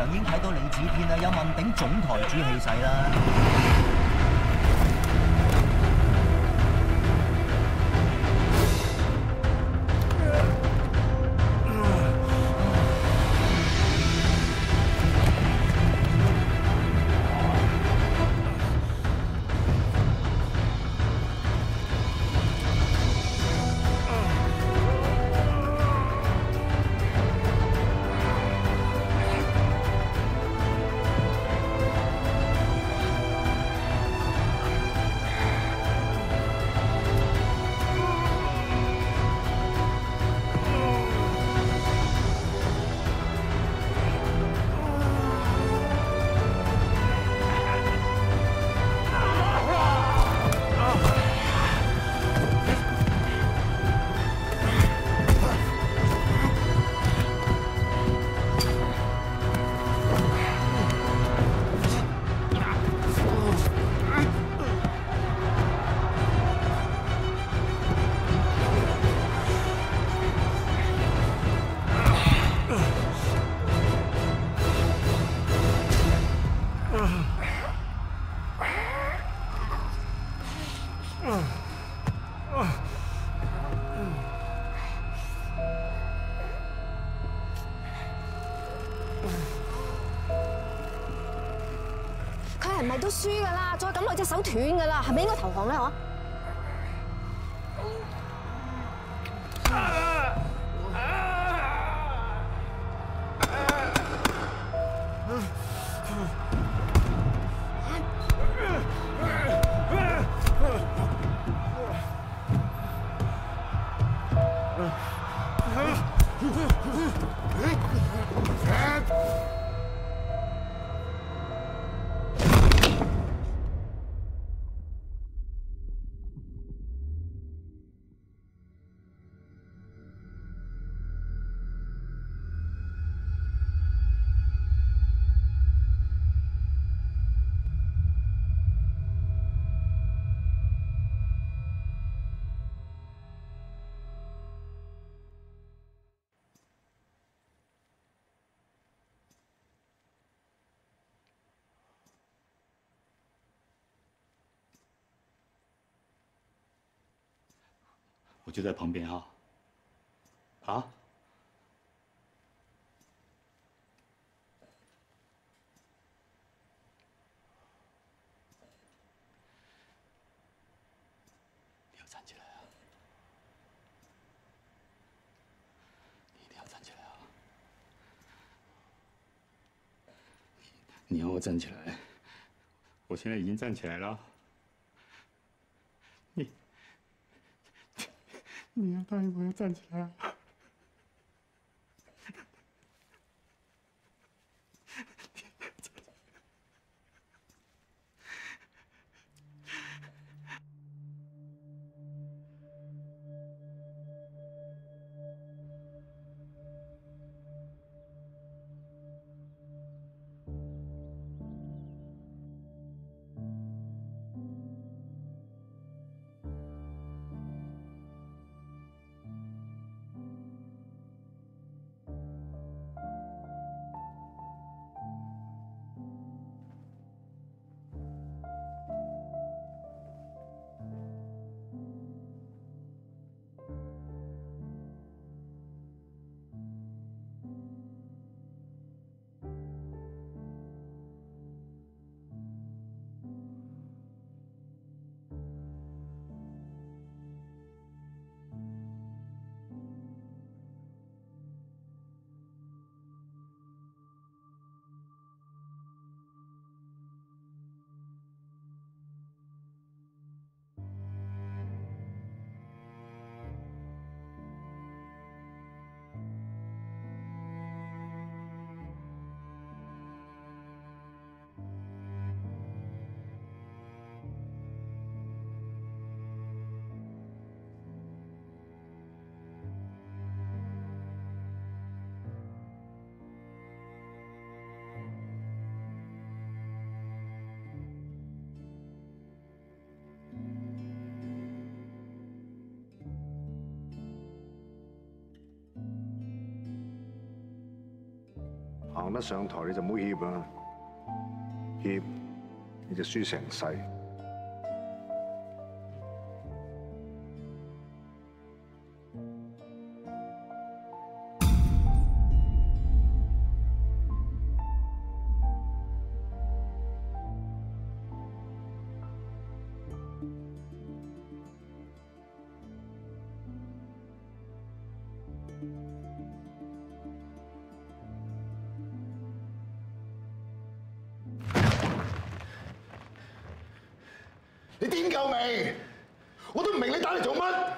I: 已經睇到李子天啦，有問鼎總台主氣勢啦。
R: 佢係咪都輸㗎啦？再咁落隻手斷㗎啦，係咪應該投降咧？嗬？
U: 我就在旁边啊。啊？你要站起来啊！你一定要站起来啊！你要我站起来，我现在已经站起来了。你要答应我要站起来啊！
V: 行得上台你就唔好怯啊！怯你就輸成世。
C: 你癲夠未？我都唔明你打嚟做乜？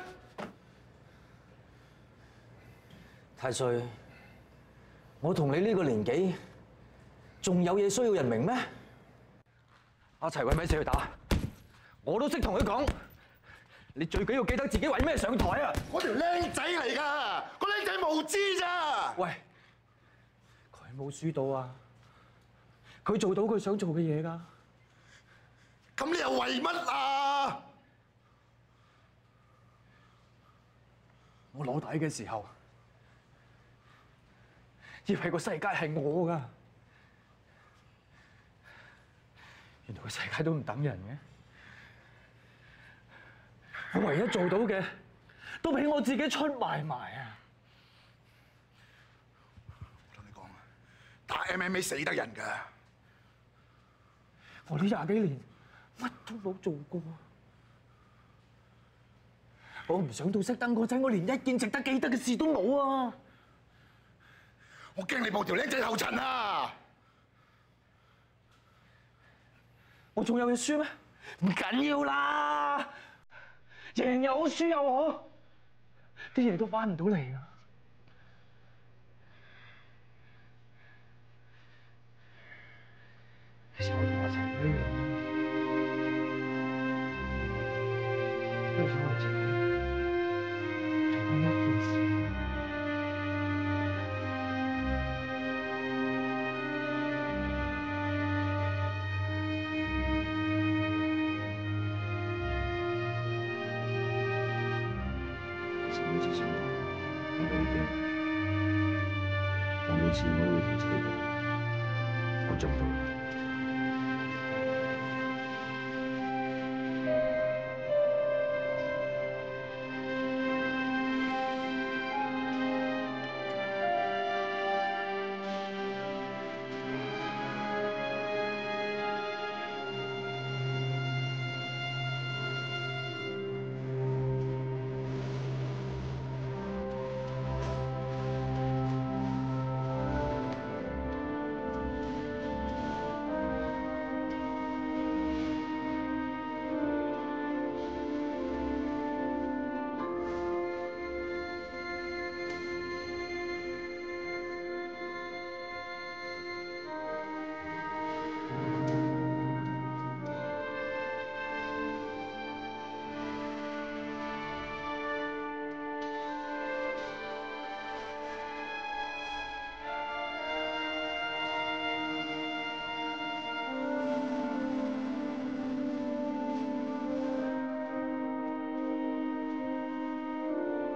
D: 太歲，我同你呢個年紀，仲有嘢需要人明咩？阿齊為咩事去打？我都識同佢講，你最緊要記得自己為咩上台啊！
C: 我條僆仔嚟㗎，個僆仔無知咋？
D: 喂，佢冇輸到啊！佢做到佢想做嘅嘢㗎。
C: 咁你又為乜啊？
D: 我攞底嘅時候，以為個世界係我㗎，原來個世界都唔等人嘅。我唯一做到嘅，都俾我自己出賣埋啊！
C: 我同你講啊，打 MMA 死得人㗎。
D: 我呢20幾年乜都冇做過，我唔想到熄燈嗰陣，我連一件值得記得嘅事都冇啊！
C: 我驚你步條僆仔後塵啊！
D: 我仲有嘢輸咩？唔緊要啦，贏又好，輸又好，啲嘢都翻唔到嚟啊！其實我同阿齊一樣，都想為自己做翻一件事。
U: 每次上台聽到啲，我每次我都會同自己講，我做到。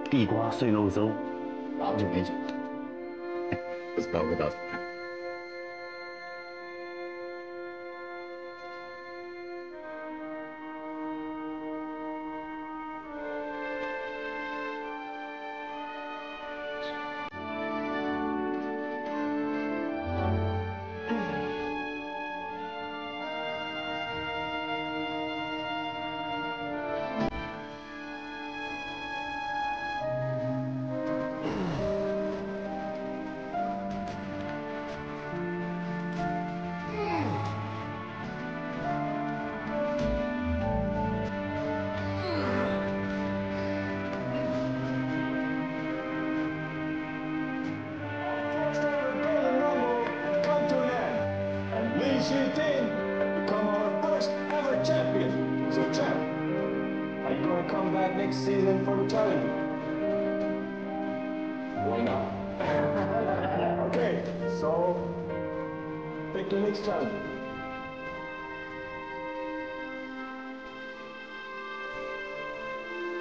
U: 地瓜碎肉粥，好久没吃，不知道味道怎么样。
Q: Next season for the challenge. Why not? Okay, so pick the next challenge.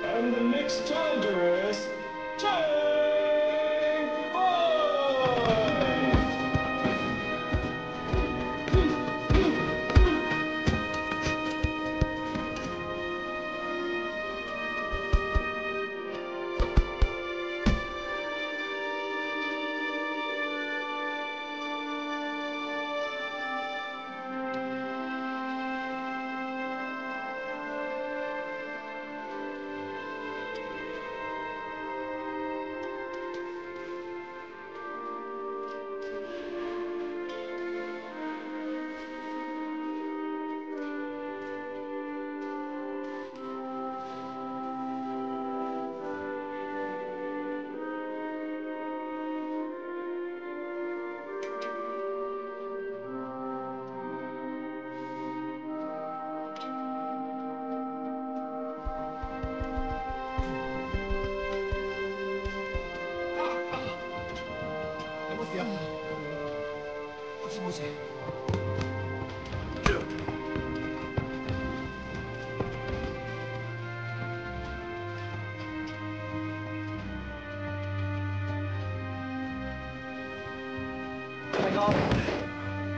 Q: And the next challenger is Chang Boy!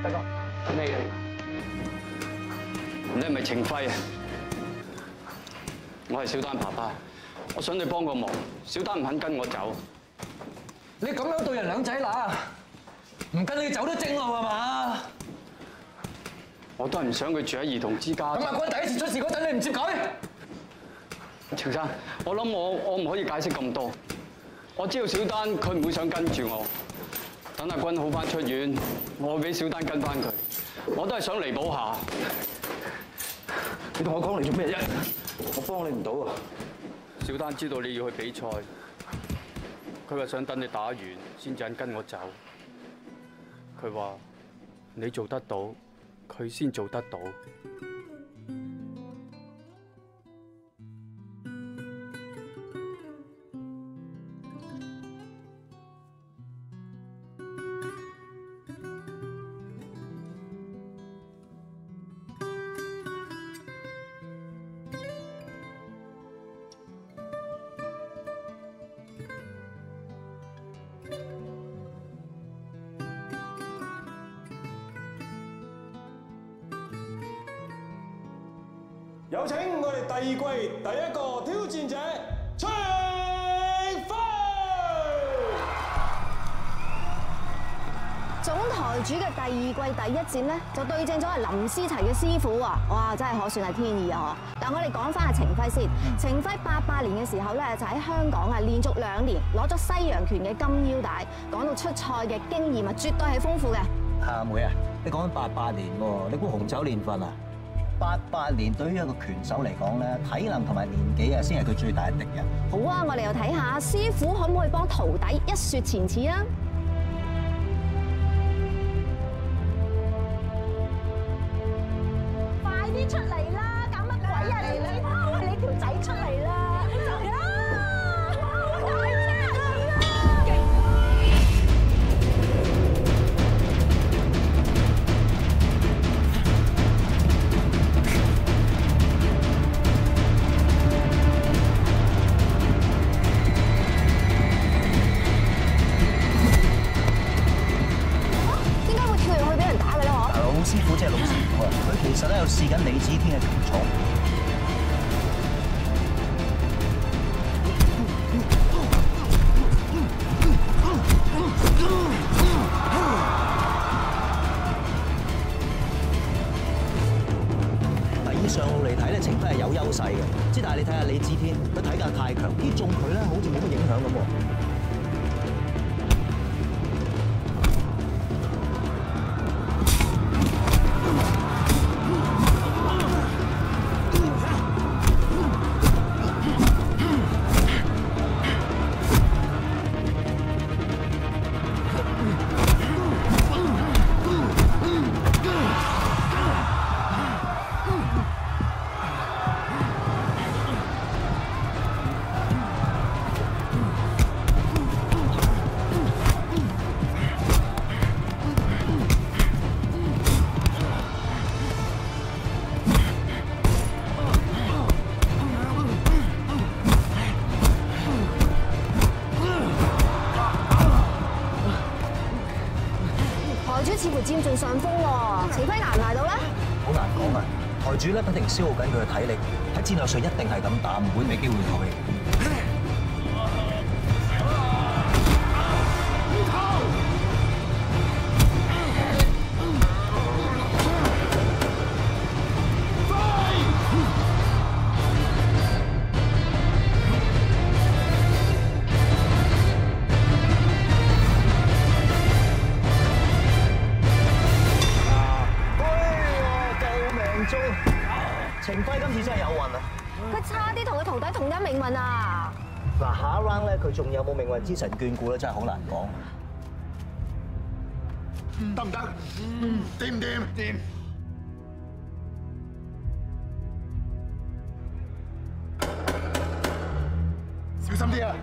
M: 大哥，咩嚟？你係咪程輝啊？我係小丹爸爸，我想你幫個忙。小丹唔肯跟我走。
A: 你咁樣對人兩仔乸，唔跟你走都正路係嘛？
M: 我都係唔想佢住喺兒童之家。
A: 咁阿君第一次出事嗰陣，你唔接佢？
M: 程生，我諗我唔可以解釋咁多。我知道小丹佢唔會想跟住我。等阿君好翻出院，我會俾小丹跟翻佢。我都係想彌補下。
D: 你同我講嚟做咩啫？我幫你唔到啊！
M: 小丹知道你要去比賽，佢話想等你打完先至肯跟我走。佢話你做得到，佢先做得到。
Q: 有請我哋第二季第一個挑戰者程輝。
R: 總台主嘅第二季第一戰咧，就對正咗係林思齊嘅師傅啊！哇，真係可算係天意啊！嗬。但我哋講翻阿程輝先，程輝88年嘅時候咧，就喺香港啊，連續2年攞咗西洋拳嘅金腰帶。講到出賽嘅經驗啊，絕對係豐富嘅。
I: 阿妹啊，你講緊88年喎，你估紅酒年份啊？88年對於一個拳手嚟講咧，體能同埋年紀啊，先係佢最大嘅敵人。
R: 好啊，我哋又睇下師傅可唔可以幫徒弟一雪前恥啊！
G: 快啲出嚟啦！搞乜鬼啊你？你條仔出嚟啦！
I: 試緊李子天嘅拳重。以上路嚟睇咧，程輝係有優勢嘅，之但係你睇下李子天，佢體格太強，啲中佢咧好似冇乜影響咁喎。
R: 似乎佔盡上風喎，程輝捱唔捱到咧？
I: 好難講啊！台主咧不停消耗緊佢嘅體力，喺戰略上一定係咁打，唔會俾機會透氣。 程輝今次真係有運啊！
R: 佢差啲同佢徒弟同一命運啊！
I: 嗱，下一 round 咧，佢仲有冇命運之神眷顧咧？真係好難講。
C: 得唔得？掂唔掂？掂。小心啲啊！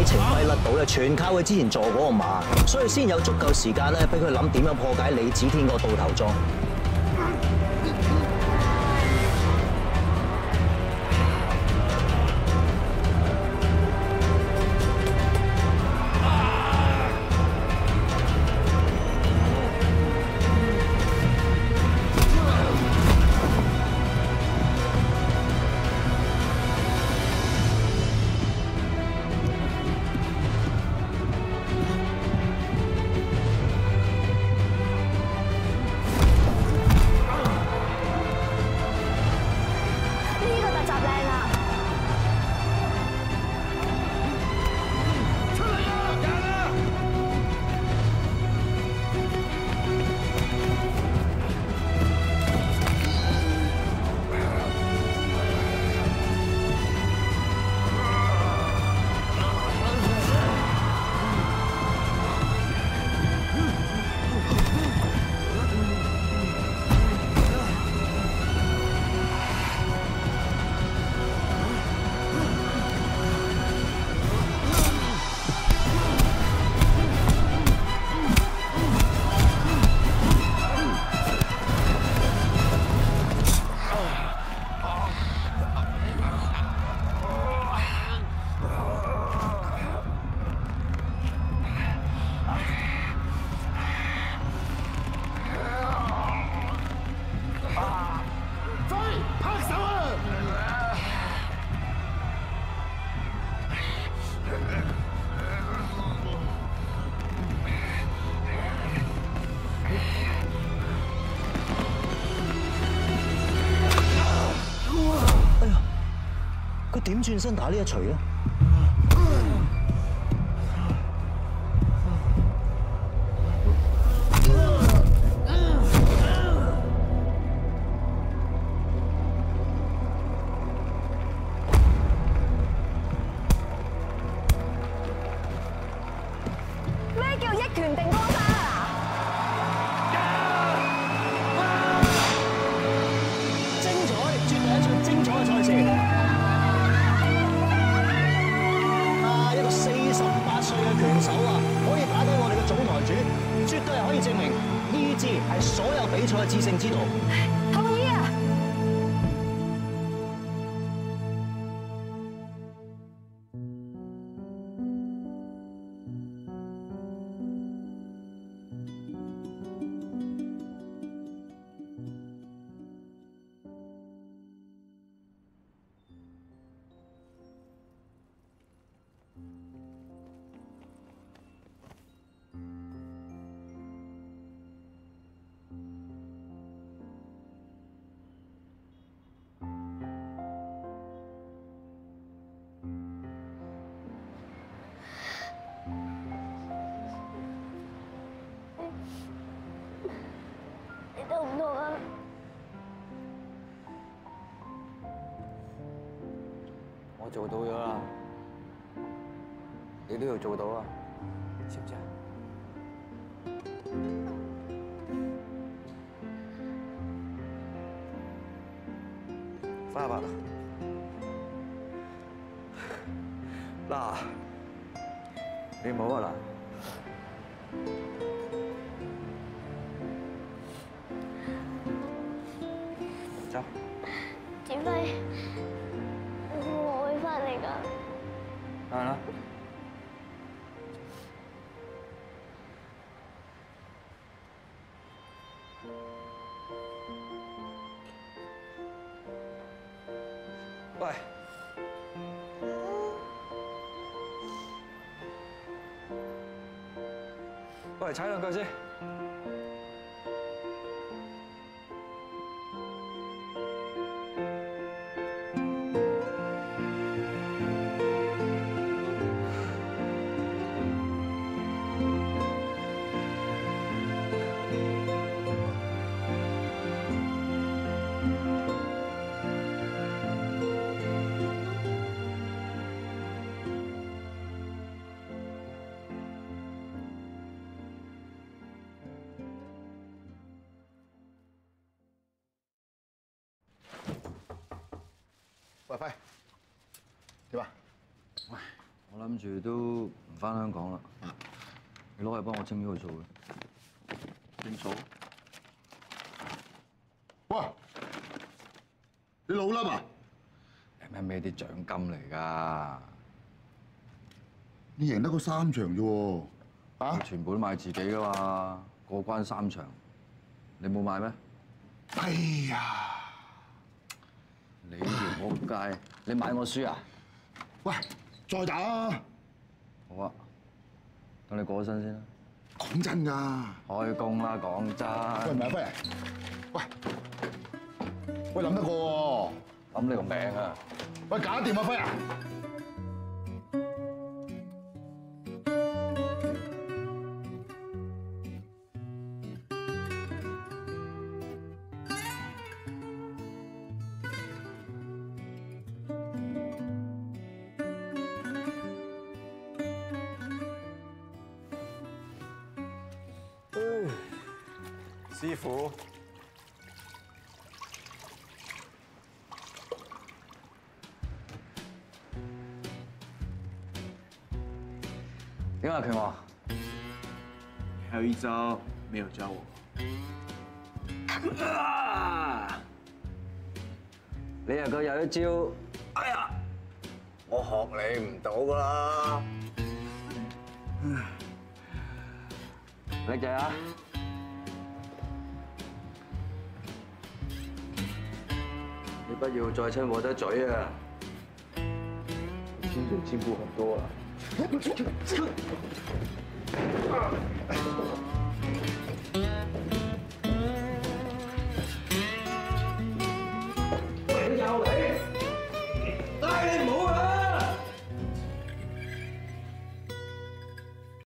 C: 程輝甩到咧，全靠佢之前坐嗰個馬，所以先有足夠時間咧，俾佢諗點樣破解李子天個倒頭裝。佢點轉身打呢一錘咧？係所有比賽嘅致勝之道。
G: 同意啊！
H: 得唔得啊？
D: 我做到咗啦，你都要做到啊，知唔知啊？翻吧啦。嗱，你唔好啊嗱。 走。
H: 子輝，我會翻嚟㗎。
D: 當然啦。喂。喂，踩兩腳先。
E: 喂，輝，點啊？
D: 喂，我諗住都唔翻香港啦。你攞去幫我清咗個數嘅。清數？
E: 喂，你老笠啊？
D: 咩啲獎金嚟㗎？
E: 你贏得個3場啫喎，
D: 啊？全部都買自己㗎嘛，過關3場，你冇買咩？
E: 哎呀！
D: 你條仆街，你買我輸啊？
E: 喂，再打啊！
D: 好啊，等你過咗身先啦。
E: 講真㗎。
D: 開工啦，講真。
E: 喂，唔係啊，輝，喂，諗得過喎。
D: 諗你個名啊！
E: 喂，搞掂啊，輝啊！
B: 師傅，
D: 點啊，拳王？
B: 還有一招沒有教我。
D: 你又夠有一招，哎呀，我學你唔到㗎啦。叻仔啊！ 你不要再親我的嘴啊！清嘴進步很多啊！